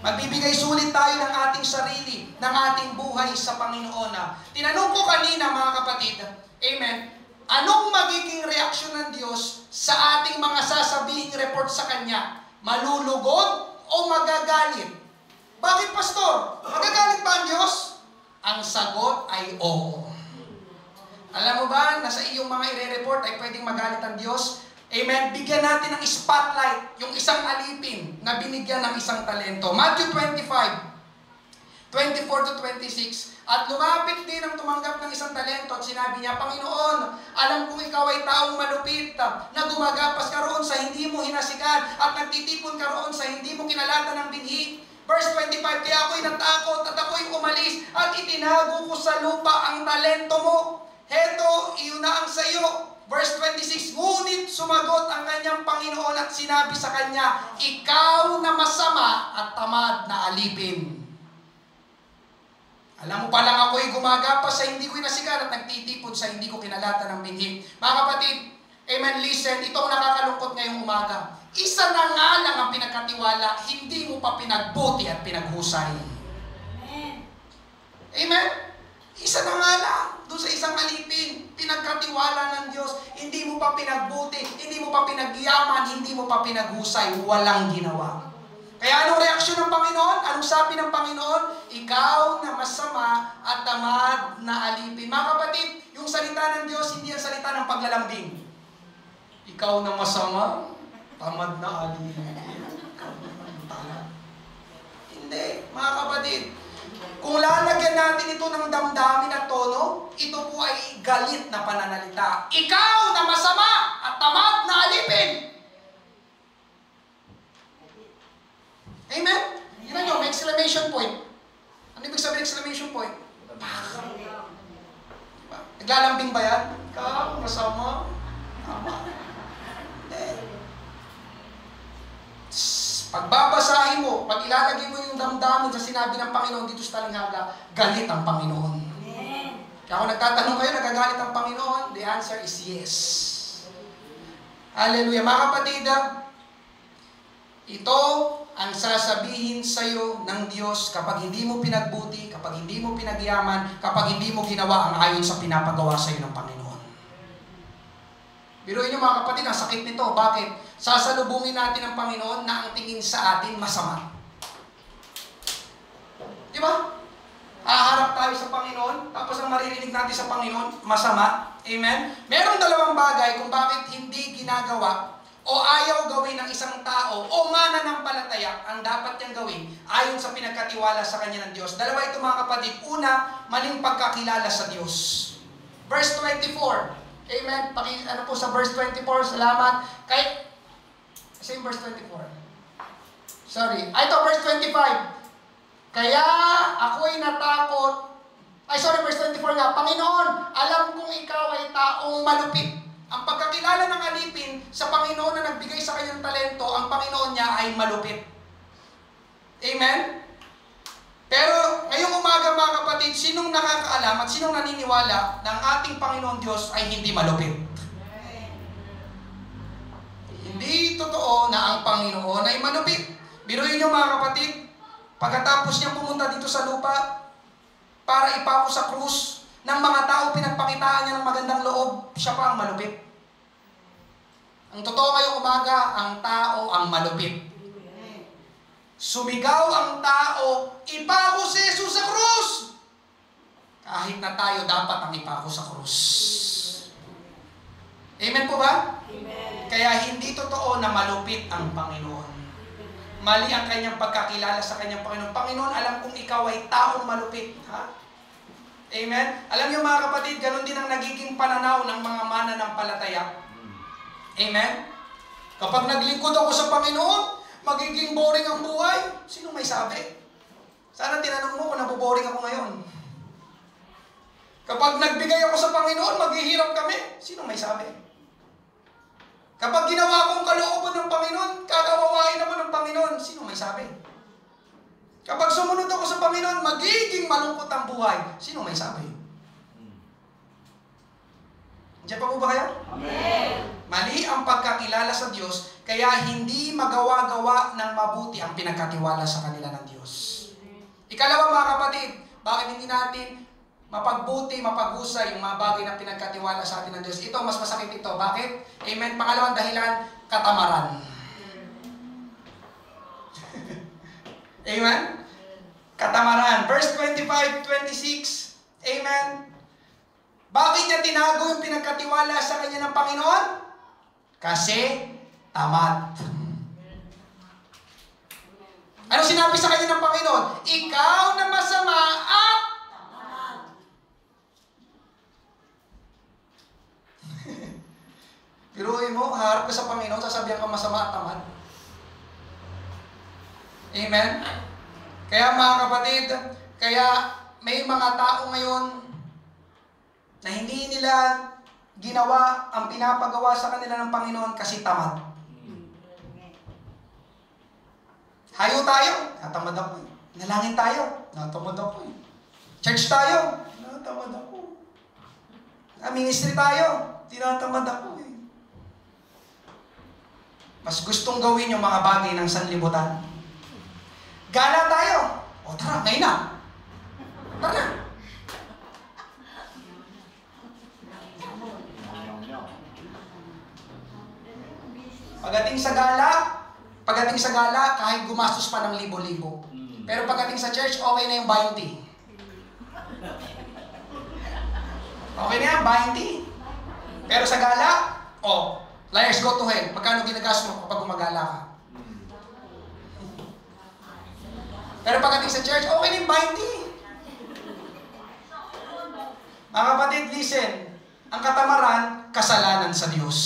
Magbibigay sulit tayo ng ating sarili, ng ating buhay sa Panginoon. Tinanong ko kanina, mga kapatid, amen, anong magiging reaksyon ng Diyos sa ating mga sasabihing report sa Kanya? Malulugod o magagalit? Bakit, Pastor? Magagalit ba ang Diyos? Ang sagot ay oo. Alam mo ba, na sa iyong mga ire-report ay pwedeng magalit ang Diyos? Amen? Bigyan natin ng spotlight yung isang alipin na binigyan ng isang talento. Matthew 25, 24 to 26. At lumapit din ang tumanggap ng isang talento at sinabi niya, Panginoon, alam kong ikaw ay taong malupit na gumagapas ka roon sa hindi mo hinasikan at nagtitipon ka roon sa hindi mo kinalatan ng binhi. Verse 25, kaya ako'y natakot at ako'y umalis at itinago ko sa lupa ang talento mo. Heto, iyon na ang sayo. Verse 26, ngunit sumagot ang kanyang Panginoon at sinabi sa kanya, ikaw na masama at tamad na alipin. Alam mo palang ako'y gumagapas sa hindi ko inasikan at nagtitipon sa hindi ko kinalatan ng binhi. Mga kapatid, amen, listen, ito ang nakakalungkot ngayong umaga. Isa na nga lang ang pinagkatiwala, hindi mo pa pinagbuti at pinaghusay. Amen? Amen? Isa na nga lang, doon sa isang alipin, pinagkatiwala ng Diyos, hindi mo pa pinagbuti, hindi mo pa pinagyaman, hindi mo pa pinaghusay, walang ginawa. Kaya anong reaksyon ng Panginoon? Anong sabi ng Panginoon? Ikaw na masama at tamad na alipin. Mga kapatid, yung salita ng Diyos, hindi ang salita ng paglalambing. Ikaw na masama, tamad na alipin. Hindi, mga kapatid. Kung lalagyan natin ito ng damdamin at tono, ito po ay galit na pananalita. Ikaw na masama at tamad na alipin. Amen? Yun nyo, may exclamation point. Ano ibig sabihin exclamation point? Diba? Naglalambing ba yan? Ikaw, masama. Tama. Pagbabasahin mo, pag ilalagay mo yung damdamin sa sinabi ng Panginoon dito sa talinghaga, galit ang Panginoon. Kaya kung nagtatanong kayo, nagagalit ang Panginoon, the answer is yes. Hallelujah. Mga kapatid, Ito ang sasabihin sa'yo ng Diyos kapag hindi mo pinagbuti, kapag hindi mo pinagyaman, kapag hindi mo ginawa ang ayon sa pinapagawa sa'yo ng Panginoon. Biruin niyo mga kapatid, ang sakit nito. Bakit? Sasalubungin natin ang Panginoon na ang tingin sa atin masama. Di ba? Haharap tayo sa Panginoon, tapos ang maririnig natin sa Panginoon, masama. Amen? Merong dalawang bagay kung bakit hindi ginagawa o ayaw gawin ng isang tao o mananampalataya ang dapat niyang gawin ayon sa pinagkatiwala sa kanya ng Diyos. Dalawa ito mga kapatid. Una, maling pagkakilala sa Diyos. Verse 24. Amen? Ano po sa verse 24? Salamat. Same verse 24. Sorry. Ito, verse 25. Kaya ako'y natakot. Verse 24 nga. Panginoon, alam kong ikaw ay taong malupit. Ang pagkakilala ng alipin sa Panginoon na nagbigay sa kanyang talento, ang Panginoon niya ay malupit. Amen? Pero ngayong umaga mga kapatid, sinong nakakaalam at sinong naniniwala na ang ating Panginoon Diyos ay hindi malupit? Hindi totoo na ang Panginoon ay malupit. Biruin niyo mga kapatid, pagkatapos niya pumunta dito sa lupa para ipako sa krus ng mga tao, pinagpakitaan niya ng magandang loob, siya pa ang malupit. Ang totoo ngayong umaga, ang tao ang malupit. Sumigaw ang tao, ipako si Jesus sa krus! Kahit na tayo dapat ang ipako sa krus. Amen po ba? Amen. Kaya hindi totoo na malupit ang Panginoon. Mali ang kanyang pagkakilala sa kanyang Panginoon. Panginoon, alam kong ikaw ay taong malupit. Ha? Amen? Alam niyo mga kapatid, ganun din ang nagiging pananaw ng mga mananampalataya. Amen? Kapag naglingkod ako sa Panginoon, magiging boring ang buhay. Sino may sabi? Sana tinanong mo kung naboboring ako ngayon. Kapag nagbigay ako sa Panginoon, maghihirap kami. Sino may sabi? Kapag ginawa kong kalooban ng Panginoon, kakawawain ako ng Panginoon. Sino may sabi? Kapag sumunod ako sa Panginoon, magiging malungkot ang buhay. Sino may sabi? Diyan pa po ba kayo? Amen. Mali ang pagkakilala sa Diyos, kaya hindi magawa-gawa ng mabuti ang pinagkatiwala sa kanila ng Diyos. Ikalawa mga kapatid, bakit hindi natin mapagbuti, mapaghusay yung mga bagay na pinagkatiwala sa atin ng Diyos? Ito, mas masakit ito. Bakit? Amen. Pangalawang dahilan, katamaran. Amen? Katamaran. Verse 25, 26. Amen. Bakit niya tinago yung pinagkatiwala sa kanya ng Panginoon? Kasi tamad. Ano sinabi sa kanya ng Panginoon? Ikaw na masama at piruin mo, harap ka sa Panginoon, sasabihan ka masama at tamad. Amen? Kaya mga kapatid, kaya may mga tao ngayon na hindi nila ginawa ang pinapagawa sa kanila ng Panginoon kasi tamad. Hayo tayo, natamad ako eh. Nalangin tayo, natamad ako eh. Church tayo, natamad ako. Ministry tayo, tinatamad ako eh. Mas gustong gawin yung mga bagay ng sanlibutan. Gala tayo. O tara, ngayon na. Tara na. Pagdating sa gala, kahit gumastos pa ng libo-libo. Pero pagdating sa church, okay na yung 20. Okay na yan, 20. Pero sa gala, liars go to hell. Magkano ginagastos mo kapag gumagala ka? Pero pagdating sa church, okay na yung 20. Mga kapatid, listen. Ang katamaran, kasalanan sa Diyos.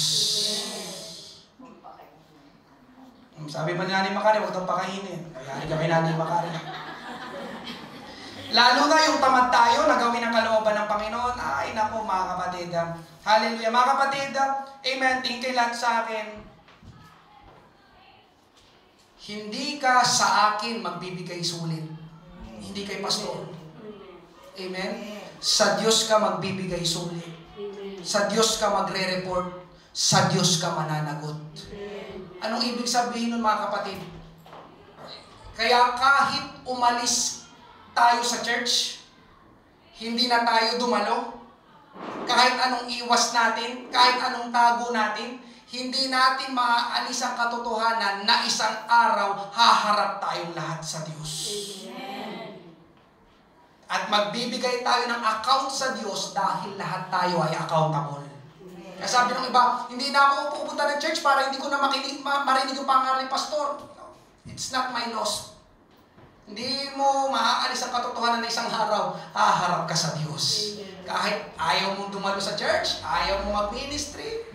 Sabi pa ni Nanay Makari, huwag itong pakainin. Kaya kami Nanay Makari. Lalo na yung tamad tayo na gawin ang kalooban ng Panginoon. Ay, naku mga kapatid. Hallelujah. Mga kapatid, amen. Tingin lahat sa akin. Hindi ka sa akin magbibigay sulit. Hindi kay pastor. Amen. Sa Diyos ka magbibigay sulit. Sa Diyos ka magre-report. sa Diyos ka mananagot. Anong ibig sabihin nun mga kapatid? Kaya kahit umalis tayo sa church, hindi na tayo dumalo, kahit anong iwas natin, kahit anong tago natin, hindi natin maaalis ang katotohanan na isang araw haharap tayong lahat sa Diyos. At magbibigay tayo ng account sa Diyos dahil lahat tayo ay accountable. Kaya sabi ng iba, hindi na ako pupunta ng church para hindi ko na marinig yung pangaral ni pastor. No, it's not my loss. Hindi mo maaalis ang katotohanan na isang araw, haharap ka sa Diyos. Kahit ayaw mong dumalo sa church, ayaw mong mag-ministry.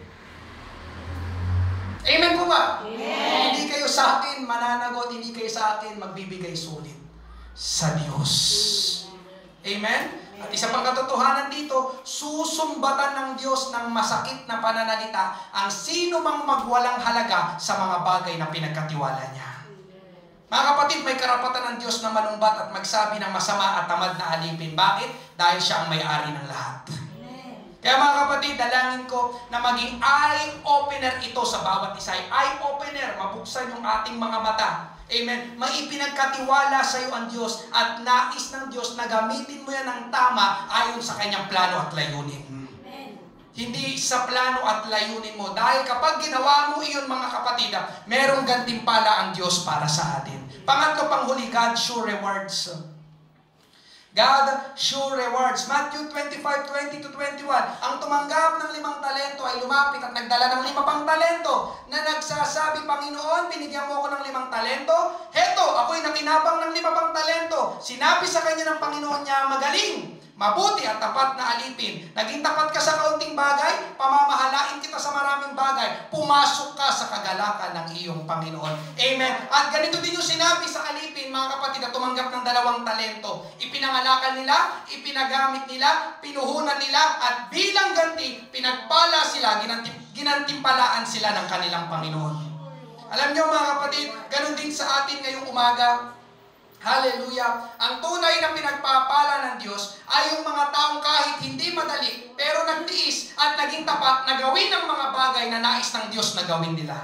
Amen po ba? Amen. Hindi kayo sa akin mananagot, hindi kayo sa akin magbibigay sulit sa Diyos. Amen? At isa pang katotohanan dito, susumbatan ng Diyos ng masakit na pananalita ang sino mang magwalang halaga sa mga bagay na pinagkatiwala niya. Mga kapatid, may karapatan ng Diyos na manumbat at magsabi ng masama at tamad na alipin. Bakit? Dahil siya ang may-ari ng lahat. Kaya mga kapatid, dalangin ko na maging eye-opener ito sa bawat isa. Eye-opener, mabuksan yung ating mga mata. Amen. May ipinagkatiwala sa iyo ang Diyos at nais ng Diyos na gamitin mo yan ng tama ayon sa kanyang plano at layunin. Hindi sa plano at layunin mo. Dahil kapag ginawa mo iyon mga kapatid, merong gantimpala ang Diyos para sa atin. Pangatlo, panghuli, God sure rewards. God sure rewards. Matthew 25:20-21. Ang tumanggap ng 5 talento ay lumapit at nagdala ng 5 pang talento na nagsasabi, Panginoon, binigyan mo ako ng 5 talento. Heto, ako'y nakinabang ng 5 pang talento. Sinabi sa kanya ng Panginoon niya, magaling, mabuti at tapat na alipin. Naging tapat ka sa kaunting bagay, pamamahalain kita sa maraming bagay. Pumasok ka sa kagalakan ng iyong Panginoon. Amen. At ganito din yung sinabi sa alipin, mga kapatid, na tumanggap ng 2 talento. Ipinangalakan nila, ipinagamit nila, pinuhunan nila, at bilang ganti, pinagpala sila, ginantimpalaan sila ng kanilang Panginoon. Alam niyo mga kapatid, ganun din sa atin ngayong umaga. Hallelujah! Ang tunay na pinagpapala ng Diyos ay yung mga taong kahit hindi madali, pero nagtiis at naging tapat na gawin ang mga bagay na nais ng Diyos na gawin nila.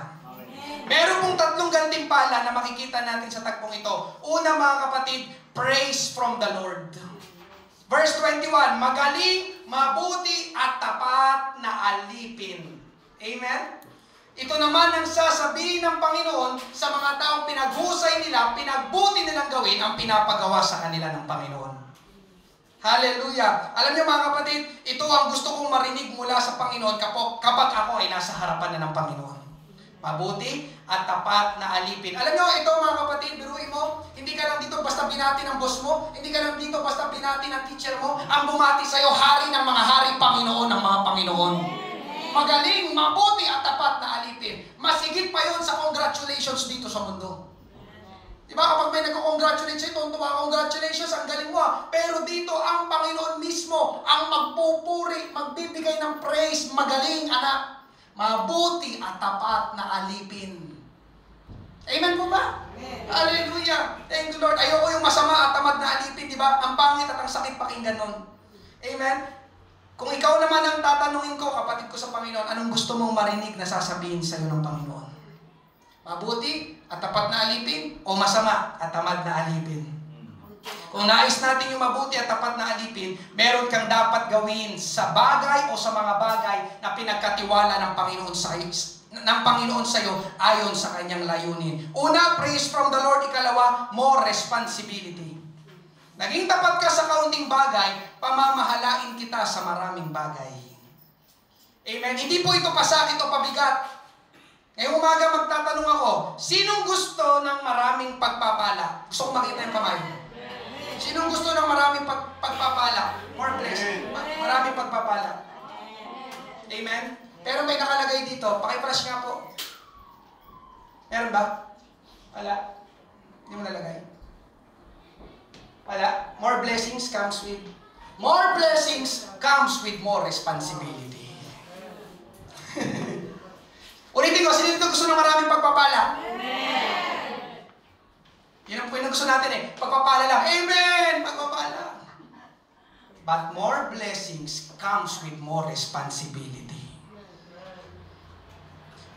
Meron pong 3 gantimpala na makikita natin sa tagpong ito. Una mga kapatid, praise from the Lord. Verse 21, magaling, mabuti at tapat na alipin. Amen? Ito naman ang sasabihin ng Panginoon sa mga taong pinaghusay nila, pinagbuti nilang gawin ang pinapagawa sa kanila ng Panginoon. Hallelujah! Alam niyo mga kapatid, ito ang gusto kong marinig mula sa Panginoon kapag ako ay nasa harapan na ng Panginoon. Mabuti at tapat na alipin. Alam niyo, ito mga kapatid, biruin mo, hindi ka lang dito basta binati ng boss mo, hindi ka lang dito basta binati ng teacher mo, ang bumati sa'yo, hari ng mga hari, Panginoon ng mga Panginoon. Magaling, mabuti at tapat na alipin. Masigit pa yon sa congratulations dito sa mundo. Diba kapag may nagko-congratulate sa'yo, tuntua, congratulations, ang galing mo. Pero dito ang Panginoon mismo ang magpupuri, magbibigay ng praise, magaling anak. Mabuti at tapat na alipin. Amen po ba? Amen. Hallelujah. Thank you Lord. Ayoko yung masama at tamad na alipin, diba? Ang pangit at ang sakit pakinggan nun. Amen. Kung ikaw naman ang tatanungin ko, kapatid ko sa Panginoon, anong gusto mong marinig na sasabihin sa iyo ng Panginoon? Mabuti at tapat na alipin o masama at tamad na alipin? Kung nais natin yung mabuti at tapat na alipin, meron kang dapat gawin sa bagay o sa mga bagay na pinagkatiwala ng Panginoon sa iyo ayon sa kanyang layunin. Una, praise from the Lord. Ikalawa, more responsibility. Naging tapat ka sa kaunting bagay, pamamahalain kita sa maraming bagay. Amen. Hindi po ito pasakit o pabigat. Ngayong umaga magtatanong ako, sinong gusto ng maraming pagpapala? Gusto ko makita yung kamay. Sinong gusto ng maraming pagpapala? More blessed. Maraming pagpapala. Amen. Pero may nakalagay dito, paki-flash nga po. Meron ba? Wala. Hindi mo nalagay. Wala. More blessings comes with more responsibility. Ulitin ko, sino dito gusto ng maraming pagpapala? Amen. Yan ang po yung gusto natin eh. Pagpapala lang. Amen! Pagpapala. But more blessings comes with more responsibility.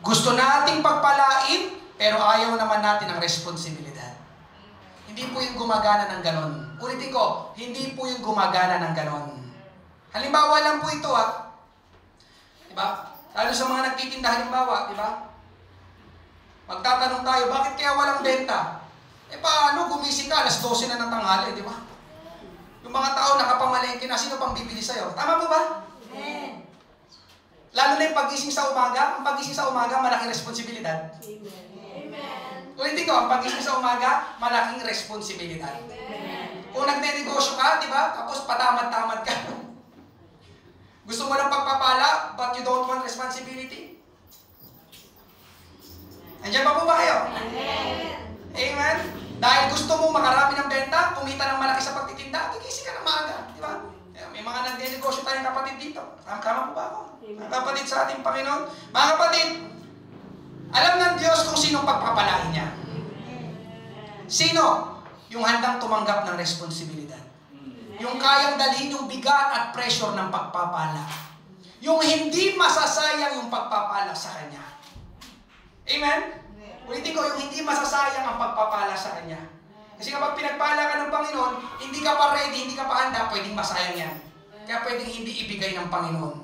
Gusto nating pagpalain, pero ayaw naman natin ang responsibilidad. Hindi po yung gumagana ng ganon. Ulitin ko, hindi po yung gumagana ng ganon. Halimbawa lang po ito, ha? Diba? Lalo sa mga nagtitinda, halimbawa, diba? Magtatanong tayo, bakit kaya walang benta? Paano gumising ka, alas 12 na ng tanghali, diba? Yung mga tao nakapamalengke na, sino pang bibili sa'yo? Tama po ba? Amen. Lalo na yung pagising sa umaga, ang pagising sa umaga, malaking responsibilidad. Amen. Ulitin ko, ang pagising sa umaga, malaking responsibilidad. Amen. Kung nagne-negosyo ka, di ba? Tapos patamad-tamad ka. Gusto mo ng pagpapala, but you don't want responsibility? Andiyan pa po ba kayo? Amen. Amen? Dahil gusto mo makarami ng benta, kumita ng malaki sa pagtitinda, gigising ka ng maaga. Di ba? May mga nagne-negosyo tayong kapatid dito. Tama po ba ako? Mga kapatid sa ating Panginoon. Mga kapatid, alam ng Diyos kung sinong pagpapalain niya. Sino? Yung handang tumanggap ng responsibilidad. Yung kayang dalhin yung bigat at pressure ng pagpapala. Yung hindi masasayang yung pagpapala sa Kanya. Amen? Ulitin ko, yung hindi masasayang ang pagpapala sa Kanya. Kasi kapag pinagpala ka ng Panginoon, hindi ka pa ready, hindi ka pa handa, pwedeng masayang yan. Kaya pwedeng hindi ibigay ng Panginoon.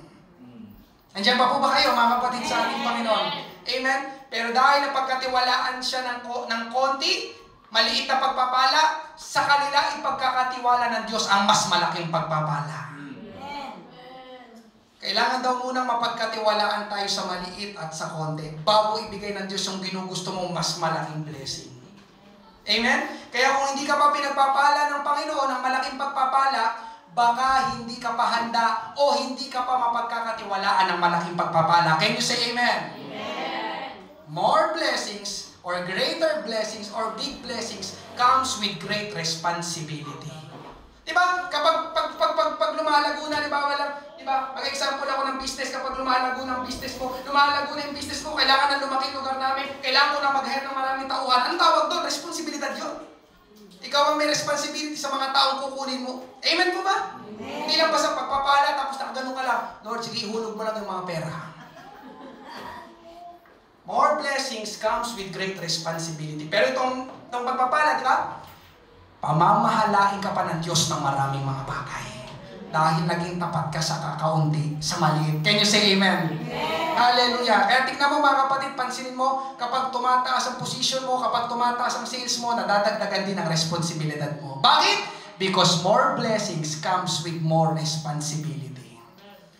Andiyan pa po ba kayo, mga kapatid sa ating Panginoon? Amen? Pero dahil napagkatiwalaan siya ng konti, maliit na pagpapala, sa kanila ipagkakatiwala ng Diyos ang mas malaking pagpapala. Kailangan daw munang mapagkatiwalaan tayo sa maliit at sa konti bago ibigay ng Diyos yung ginugusto mong mas malaking blessing. Amen? Kaya kung hindi ka pa pinagpapala ng Panginoon ng malaking pagpapala, baka hindi ka pa handa o hindi ka pa mapagkakatiwalaan ng malaking pagpapala. Can you say amen? Amen. More blessings or greater blessings or big blessings comes with great responsibility. Diba? Kapag pag lumalago na, diba? Mag-example ako ng business, kapag lumalago ng business mo, lumalago na yung business mo, kailangan na lumaki lugar namin, kailangan ko na mag-hire ng maraming tauhan. Anong tawag doon? Responsibilidad yun. Ikaw ang may responsibility sa mga taong kukunin mo. Amen po ba? Amen. Hindi lang basta pagpapala, tapos nakagano ka lang, Lord, sige, ihulog mo lang yung mga pera. More blessings comes with great responsibility. Pero itong pagpapala, di ba? Pamamahalain ka pa ng Diyos ng maraming mga bagay. Dahil naging tapat ka sa kakaunti, sa maliit. Can you say amen? Amen. Hallelujah. Kaya tignan mo mga kapatid, pansinin mo, kapag tumataas ang position mo, kapag tumataas ang sales mo, nadadagdagan din ang responsibilidad mo. Bakit? Because more blessings comes with more responsibility.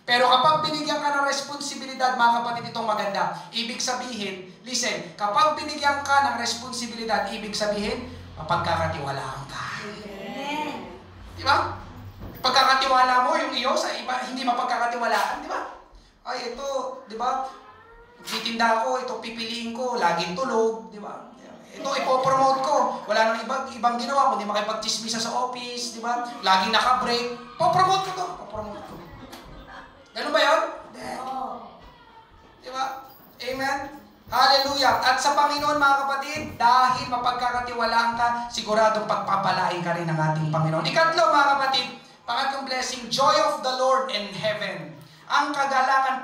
Pero kapag binigyan ka ng responsibilidad, mga kapatid, itong maganda. Ibig sabihin, listen, kapag binigyan ka ng responsibilidad, ibig sabihin, mapagkakatiwalaan ka. Amen. Di ba? Pagkakatiwala mo, yung iyo sa iba, hindi mapagkakatiwalaan, di ba? Ay, ito, di ba? Titinda ko, ito pipiliin ko, laging tulog, di ba? Ito, ipopromote ko. Wala nang ibang ginawa, kundi makipagchismisa sa office, di ba? Laging naka-break. Popromote ko to, popromote ko. Ganun ba yun? Di ba? Amen? Hallelujah. At sa Panginoon, mga kapatid, dahil mapagkakatiwalaan ka, siguradong pagpapalain ka rin ng ating Panginoon. Ikatlo, mga kapatid, pangatlong blessing, joy of the Lord in heaven. Ang kagalakan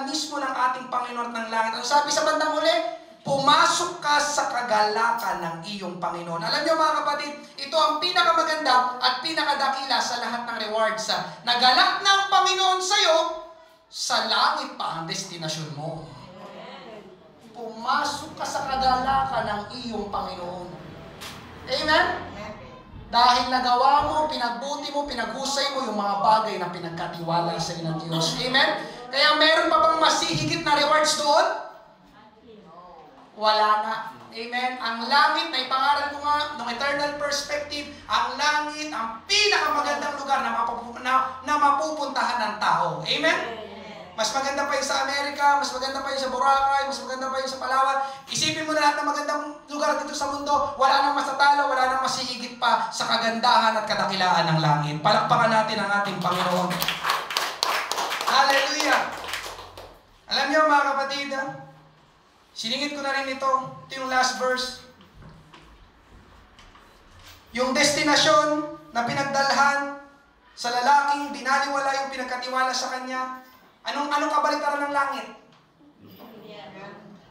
mismo ng ating Panginoon at ng langit. Ano sabi sa bandang huli? Pumasok ka sa kagalakan ng iyong Panginoon. Alam niyo mga kapatid, ito ang pinakamaganda at pinakadakila sa lahat ng rewards. Nagalak ng Panginoon sa'yo, sa langit pa ang destinasyon mo. Pumasok ka sa kagalakan ng iyong Panginoon. Amen? Dahil nagawa mo, pinagbuti mo, pinaghusay mo yung mga bagay na pinagkatiwala sa iyo ng Diyos. Amen? Kaya meron pa bang masihigit na rewards doon? Wala na. Amen? Ang langit, na ipangaral ko nga, ng eternal perspective, ang langit, ang pinakamagandang lugar na mapupuntahan ng tao. Amen? Mas maganda pa yun sa Amerika, mas maganda pa yun sa Boracay, mas maganda pa yun sa Palawan. Isipin mo na lahat ng magandang lugar dito sa mundo, wala nang masatalo, wala nang masihigit pa sa kagandahan at kadakilaan ng langit. Palakpakan natin ang ating Panginoon. Hallelujah! Alam niyo mga kapatid, siningit ko na rin ito. Ito yung last verse. Yung destinasyon na pinagdalhan sa lalaking binaliwala yung pinagkatiwala sa kanya. Anong kabaliktaran ng langit?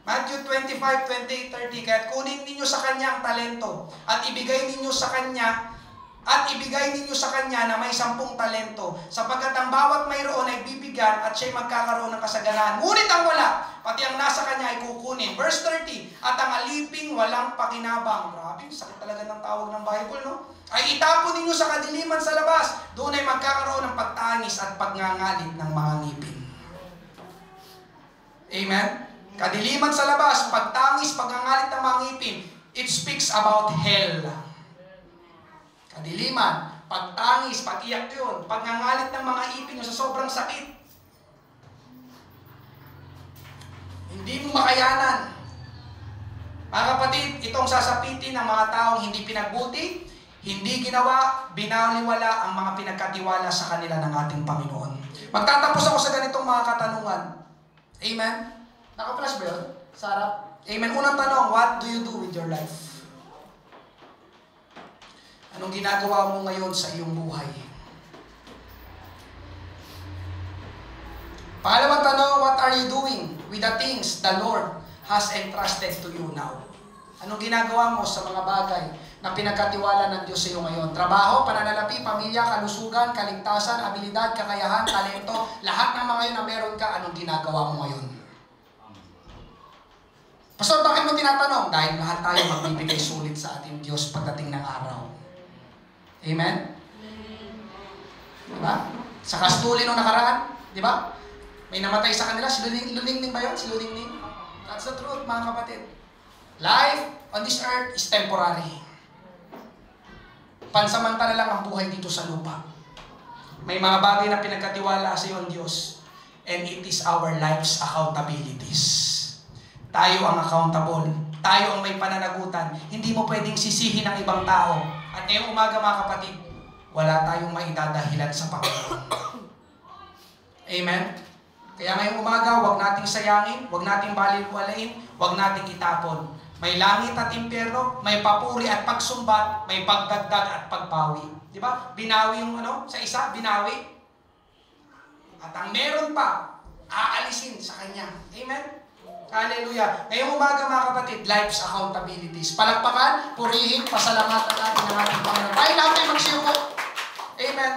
Matthew 25, 28, 30. Kaya kunin ninyo sa kanya ang talento at ibigay ninyo sa kanya na may 10 talento, sapagkat ang bawat mayroon ay bibigyan at siya'y magkakaroon ng kasaganaan. Ngunit ang wala, pati ang nasa kanya ay kukunin. Verse 30, at ang aliping walang pakinabang. Grabe, sakit talaga ng tawag ng Bible, no? Ay itapon ninyo sa kadiliman sa labas. Doon ay magkakaroon ng pagtangis at pagngangalit ng mga ngipin. Amen? Kadiliman sa labas, pagtangis, pagngangalit ng mga ngipin. It speaks about hell. Kadiliman, pagtangis, pag-iyak yun, pagngangalit ng mga ipin sa sobrang sakit. Hindi mo makayanan. Mga kapatid, itong sasapitin ng mga taong hindi pinagbuti, hindi ginawa, binaliwala ang mga pinagkatiwala sa kanila ng ating Panginoon. Magtatapos ako sa ganitong mga katanungan. Amen? Naka-flash ba yun? Sarap? Amen. Unang tanong, what do you do with your life? Anong ginagawa mo ngayon sa iyong buhay? Pangalawang tanong, what are you doing with the things the Lord has entrusted to you now? Anong ginagawa mo sa mga bagay na pinagkatiwala ng Diyos sa iyo ngayon? Trabaho, pananalapi, pamilya, kalusugan, kaligtasan, abilidad, kakayahan, talento, lahat ng mga yun na meron ka, anong ginagawa mo ngayon? Pastor, bakit mo tinatanong? Dahil lahat tayo magbibigay sulit sa ating Diyos pagdating ng araw. Amen? Diba? Sa kastuli nung nakaraan, diba? May namatay sa kanila, si Luningning ba yun? Si Luningning? That's the truth, mga kapatid. Life on this earth is temporary. Pansamantala lang ang buhay dito sa lupa. May mga bagay na pinagkatiwala sa iyo ang Diyos, and it is our life's accountabilities. Tayo ang accountable. Tayo ang may pananagutan. Hindi mo pwedeng sisihin ng ibang tao. At ngayong umaga, mga kapatid, wala tayong maidadahilan sa Panginoon. Amen? Kaya ngayong umaga, huwag nating sayangin, huwag nating balilwalain, huwag nating itapon. May langit at impyerno, may papuri at pagsumbat, may pagdagdag at pagbawi. Di ba? Binawi yung sa isa, binawi. At ang meron pa, aalisin sa kanya. Amen? Hallelujah. Ngayong umaga, mga kapatid, life's accountabilities. Palakpakan, purihin, pasalamatan natin ng ating Panginoon. Tayo lang tayo magsiyuko. Amen.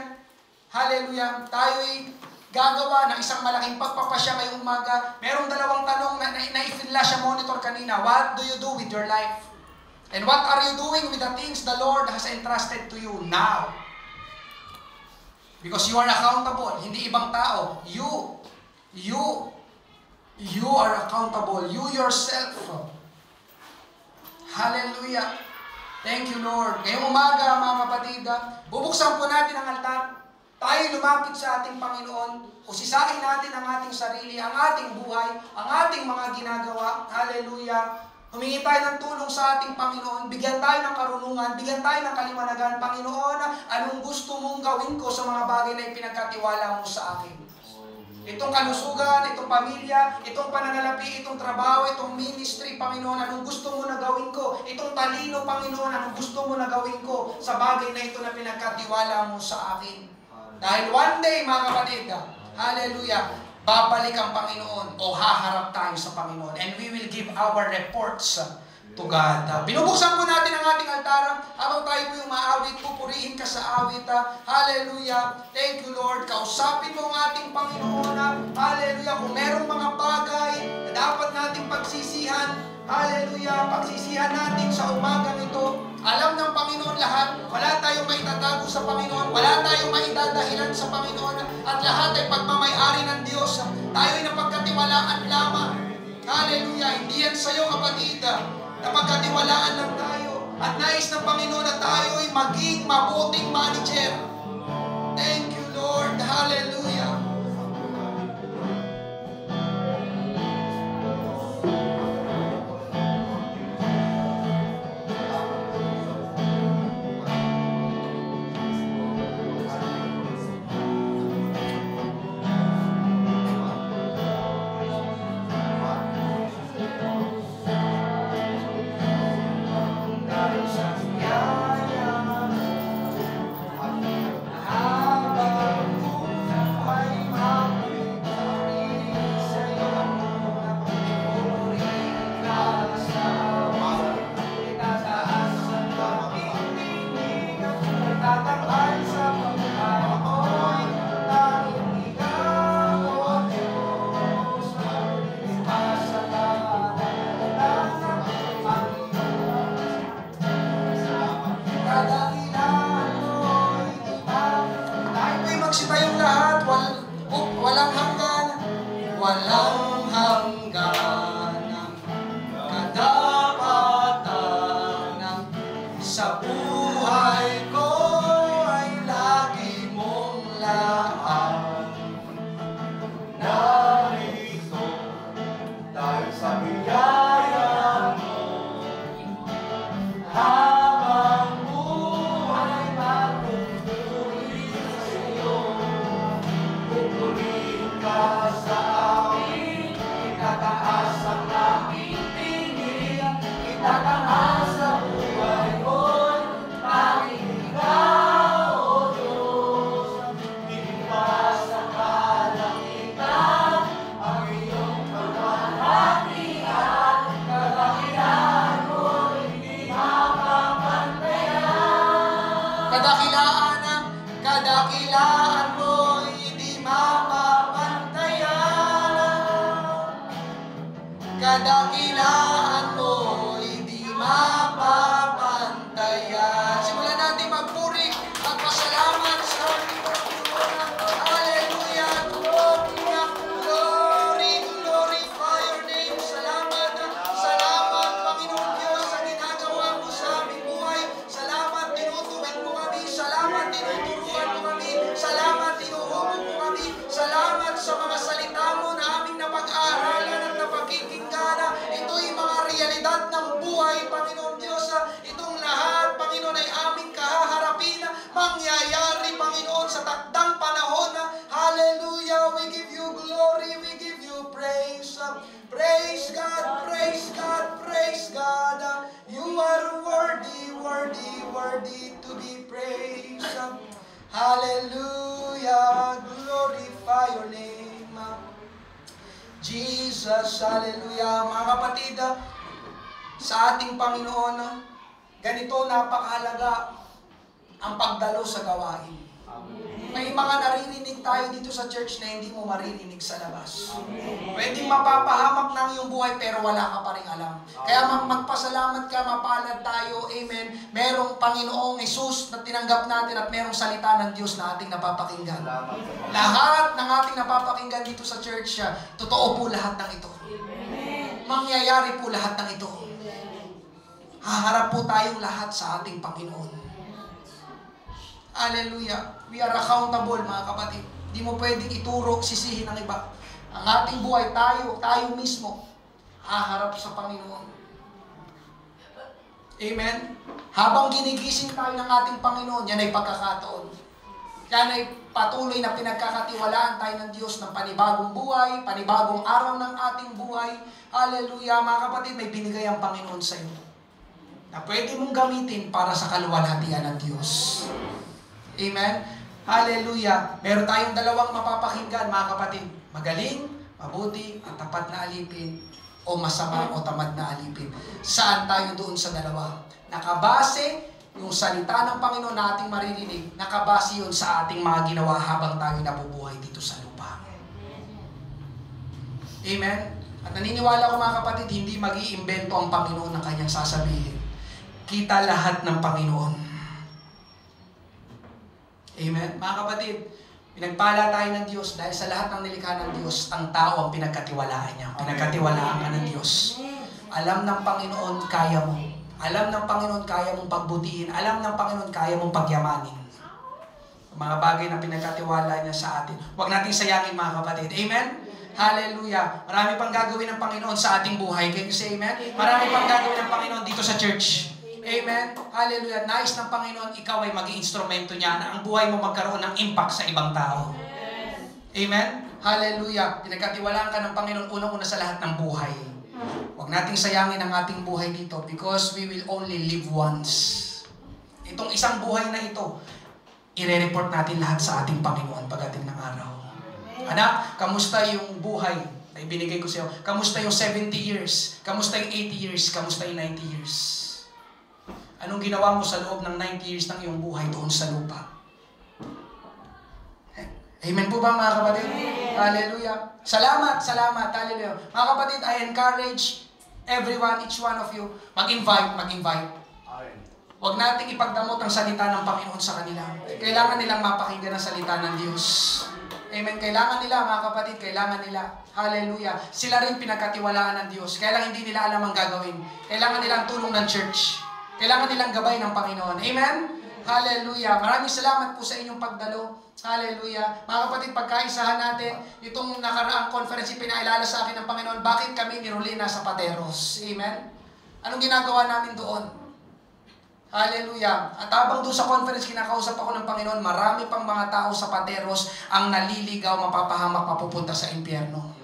Hallelujah. Tayo'y gagawa ng isang malaking pagpapasya ngayong umaga. Merong 2 tanong na i-flash ang monitor kanina. What do you do with your life? And what are you doing with the things the Lord has entrusted to you now? Because you are accountable. Hindi ibang tao. You are accountable. You yourself. Hallelujah. Thank you, Lord. Ngayong umaga, mga kapatid, bubuksan po natin ang altar. Tayo lumapit sa ating Panginoon. Usisain natin ang ating sarili, ang ating buhay, ang ating mga ginagawa. Hallelujah. Humingi tayo ng tulong sa ating Panginoon. Bigyan tayo ng karunungan. Bigyan tayo ng kaliwanagan. Panginoon, anong gusto mong gawin ko sa mga bagay na ipinagkatiwala mo sa akin? Itong kalusugan, itong pamilya, itong pananalapi, itong trabaho, itong ministry, Panginoon, anong gusto mo na gawin ko? Itong talino, Panginoon, anong gusto mo na gawin ko sa bagay na ito na pinagkatiwala mo sa akin? Dahil one day, mga kapatid, hallelujah, babalik ang Panginoon o haharap tayo sa Panginoon, and we will give our reports to God. Binubuksan po natin ang ating altar habang tayo po yung maawit, pupurihin ka sa awit. Hallelujah. Thank you, Lord. Kausapin mo ang ating Panginoon. Hallelujah. Kung merong mga bagay na dapat nating pagsisihan, hallelujah, pagsisihan natin sa umagang ito. Alam ng Panginoon lahat. Wala tayong maitatago sa Panginoon. Wala tayong maitadahilan sa Panginoon. At lahat ay pagmamayari ng Diyos. Tayo'y napagkatiwalaan lamang. Hallelujah. Hindi yan sa'yo, kapatid. Napagkatiwalaan lang tayo. At nais ng Panginoon na tayo'y maging mabuting manager. Thank you, Lord. Hallelujah. hangganang kadapatan sa buhay ko ay lagi mong laan. Narito dahil sa biyaya mo, habang buhay matutuloy sa iyo. Pupurihin ka sa amin, itataas ang aking tingin, itataas sa buhay ko'y tanging ikaw, O Diyos. Iniwas ang kalangitan, ang iyong kalwalhatian, kadakilaan mo'y hindi mapapantayan. Kadakilaan mo, hindi mapapantayan. Kadakilaan mo, hindi mapapantayan. Simulan natin magpuri at pasalamat sa ating Panginoon. Hallelujah, glory, glory, glorify your name. Salamat, salamat, Panginoon Diyos, sa ginagawa mo sa aming buhay. Salamat, tinutuwid mo kami. Salamat, tinuturuan mo kami. Salamat, tinuhubog mo kami. Salamat sa mga salita mo na aming napag-aaralan at napakikinggan. Ito'y mga realidad ng buhay, Panginoon Diyos. Itong lahat, Panginoon, ay aming kahaharapin. Mangyayari, Panginoon, sa takdang panahon. Hallelujah, we give you glory, we give you praise. Praise God, praise God, praise God. You are worthy, worthy, worthy to be praised. Hallelujah, glorify your name. Jesus, hallelujah. Mga kapatid, sa ating Panginoon, ganito napakahalaga ang pagdalo sa gawain. May mga naririnig tayo dito sa church na hindi mo maririnig sa labas. Pwedeng mapapahamak ng iyong buhay pero wala ka pa rin alam. Kaya magpasalamat ka, mapalad tayo, amen. Merong Panginoong Jesus na tinanggap natin at merong salita ng Diyos na ating napapakinggan. Lahat ng ating napapakinggan dito sa church, totoo po lahat ng ito. Mangyayari po lahat ng ito. Haharap po tayong lahat sa ating Panginoon. Hallelujah. We are accountable, mga kapatid. Hindi mo pwedeng ituro, sisihin ng iba. Ang ating buhay, tayo mismo, haharap sa Panginoon. Amen? Habang ginigising tayo ng ating Panginoon, yan ay pagkakataon. Yan ay patuloy na pinagkakatiwalaan tayo ng Diyos ng panibagong buhay, panibagong araw ng ating buhay. Hallelujah. Mga kapatid, may binigay ang Panginoon sa iyo na pwede mong gamitin para sa kaluwalhatian ng Diyos. Amen? Hallelujah. Meron tayong dalawang mapapakinggan, mga kapatid. Magaling, mabuti, at tapat na alipin, o masama o tamad na alipin. Saan tayo doon sa dalawa? Nakabase yung salita ng Panginoon na ating maririnig, nakabase yun sa ating mga ginawa habang tayo nabubuhay dito sa lupa. Amen? At naniniwala ko, mga kapatid, hindi mag-iimbento ang Panginoon ng kanyang sasabihin. Kita lahat ng Panginoon. Amen? Mga kapatid, pinagpala tayo ng Diyos dahil sa lahat ng nilikha ng Diyos, ang tao ang pinagkatiwalaan niya. Pinagkatiwalaan ka ng Diyos. Alam ng Panginoon, kaya mo. Alam ng Panginoon, kaya mong pagbutihin. Alam ng Panginoon, kaya mong pagyamanin. Mga bagay na pinagkatiwala niya sa atin. Huwag nating sayangin, mga kapatid. Amen? Hallelujah. Marami pang gagawin ng Panginoon sa ating buhay. Can you say amen? Marami pang gagawin ng Panginoon dito sa church. Amen? Hallelujah. Nais ng Panginoon, ikaw ay maging instrumento niya na ang buhay mo magkaroon ng impact sa ibang tao. Amen? Hallelujah. Pinagkatiwalaan ka ng Panginoon unang-una sa lahat ng buhay. Huwag nating sayangin ang ating buhay dito because we will only live once. Itong isang buhay na ito, ire-report natin lahat sa ating Panginoon pagdating ng araw. Anak, kamusta yung buhay na ibinigay ko sa iyo? Kamusta yung 70 years? Kamusta yung 80 years? Kamusta yung 90 years? Anong ginawa mo sa loob ng 90 years ng iyong buhay doon sa lupa? Amen po ba, mga kapatid? Hallelujah. Salamat, salamat. Hallelujah. Mga kapatid, I encourage everyone, each one of you, mag-invite. Huwag nating ipagdamot ang salita ng Panginoon sa kanila. Kailangan nilang mapakinggan ang salita ng Diyos. Amen. Kailangan nila, mga kapatid, kailangan nila. Hallelujah. Sila rin pinagkatiwalaan ng Diyos. Kaya lang hindi nila alam ang gagawin. Kailangan nilang tulong ng church. Kailangan nilang gabay ng Panginoon. Amen? Hallelujah. Maraming salamat po sa inyong pagdalo. Hallelujah. Mga kapatid, pagkaisahan natin, itong nakaraang conference, pinaalala sa akin ng Panginoon, bakit kami ni Rolina sa Pateros? Amen? Anong ginagawa namin doon? Hallelujah. At habang doon sa conference, kinakausap ako ng Panginoon, marami pang mga tao sa Pateros ang naliligaw, mapapahamak, mapupunta sa impyerno.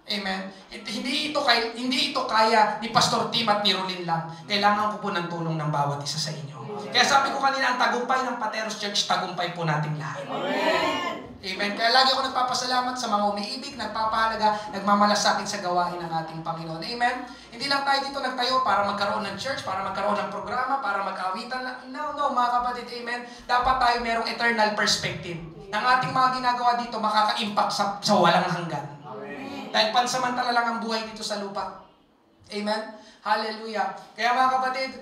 Amen. Hindi ito kaya ni Pastor Tim at ni Rolin lang. Kailangan ko po ng tulong ng bawat isa sa inyo. Kaya sabi ko kanina, ang tagumpay ng Pateros Church, tagumpay po nating lahat. Amen. Amen. Kaya lagi ako nagpapasalamat sa mga umiibig, nagpapahalaga, nagmamalasakit sa gawain ng ating Panginoon. Amen. Hindi lang tayo dito nagtayo para magkaroon ng church, para magkaroon ng programa, para mag-awitan. No, mga kapatid. Amen. Dapat tayo merong eternal perspective. Ng ating mga ginagawa dito, makaka-impact sa walang hanggan. Dahil pansamantala lang ang buhay dito sa lupa. Amen? Hallelujah. Kaya mga kapatid,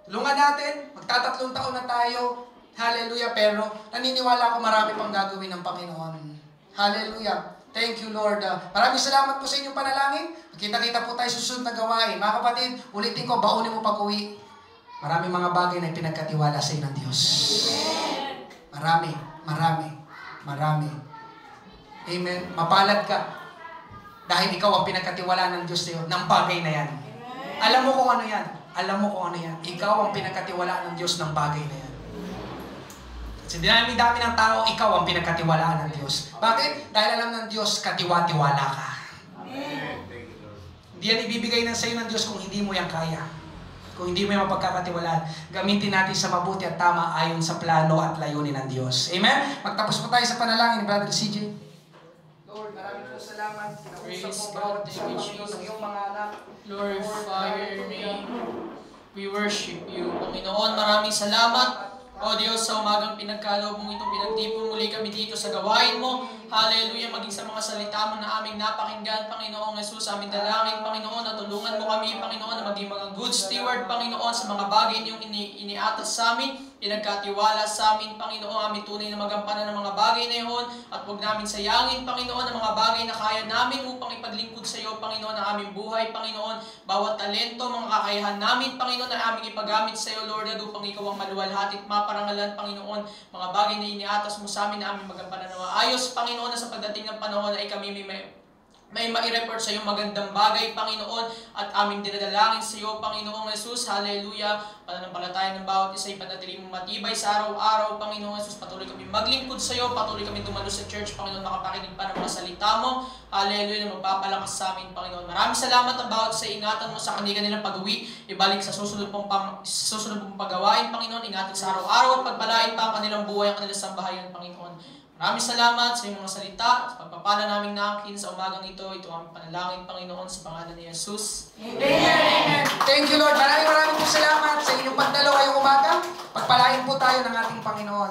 tulungan natin, magtatatlong taon na tayo. Hallelujah. Pero naniniwala ako marami pang gagawin ng Panginoon. Hallelujah. Thank you, Lord. Maraming salamat po sa inyong panalangin. Kita-kita po tayo susunod na gawain. Mga kapatid, ulitin ko, baunin mo pag-uwi. Maraming mga bagay na pinagkatiwala sa iyo ng Diyos. Marami. Amen. Mapalad ka. Dahil ikaw ang pinagkatiwalaan ng Diyos sa iyo, ng bagay na yan. Alam mo kung ano yan. Ikaw ang pinagkatiwalaan ng Diyos ng bagay na yan. Sa dinami-dami ng tao, ikaw ang pinagkatiwalaan ng Diyos. Bakit? Dahil alam ng Diyos, katiwa-tiwala ka. Hindi yan ibibigay ng sa'yo ng Diyos kung hindi mo yan kaya. Kung hindi mo yung mapagkakatiwalaan. Gamitin natin sa mabuti at tama ayon sa plano at layunin ng Diyos. Amen? Magtapos po tayo sa panalangin ni Brother CJ. Lord, maraming po salamat. Kinausap mo bawat isang ng iyong mga anak. Glorify your name. We worship you. Panginoon, maraming salamat. O Diyos, sa umagang pinagkaloob mong itong pinagtipon muli kami dito sa gawain mo. Hallelujah, maging sa mga salita mo na aming napakinggan, Panginoong Jesus, aming dalangin, Panginoon, na tulungan mo kami, Panginoon, na maging mga good steward, Panginoon, sa mga bagay niyong iniatas sa amin, pinagkatiwala sa amin, Panginoon, aming tunay na magampanan ng mga bagay na iyon, at huwag namin sayangin, Panginoon, ang mga bagay na kaya namin upang ipaglingkod sa iyo, Panginoon, ang aming buhay, Panginoon, bawat talento, mga kakayahan namin, Panginoon, na aming ipagamit sa iyo, Lord, upang ikaw ang maluwalhati at maparangalan, Panginoon, mga bagay na iniatas mo sa amin na aming magampanan ng maayos, Panginoon, na sa pagdating ng panahon ay kami may mai-report sa iyong magandang bagay, Panginoon, at aming dinadalangin sa iyo, Panginoong Jesus. Hallelujah. Pananampalataya ng bawat isa, ipanatili mong matibay sa araw-araw, Panginoong Jesus. Patuloy kami maglingkod sa iyo, patuloy kami dumalo sa church, Panginoon, makapakinig pa ng mga salita mo. Hallelujah, na magpapalakas sa amin, Panginoon. Maraming salamat ang bawat sa ingatan mo sa kanilang pag-uwi. Ibalik sa susunod pong pagawain, Panginoon. Ingatan sa araw-araw at pagpalain pa ang kanilang buhay, ang kanilang sambahayan, Panginoon. Maraming salamat sa iyong mga salita, sa pagpapala naming nakin sa umagang ito. Ito ang panalangin, Panginoon, sa pangalan ni Jesus. Amen. Thank you, Lord. Maraming po salamat sa inyong pagdalo ngayong umaga. Pagpalain po tayo ng ating Panginoon.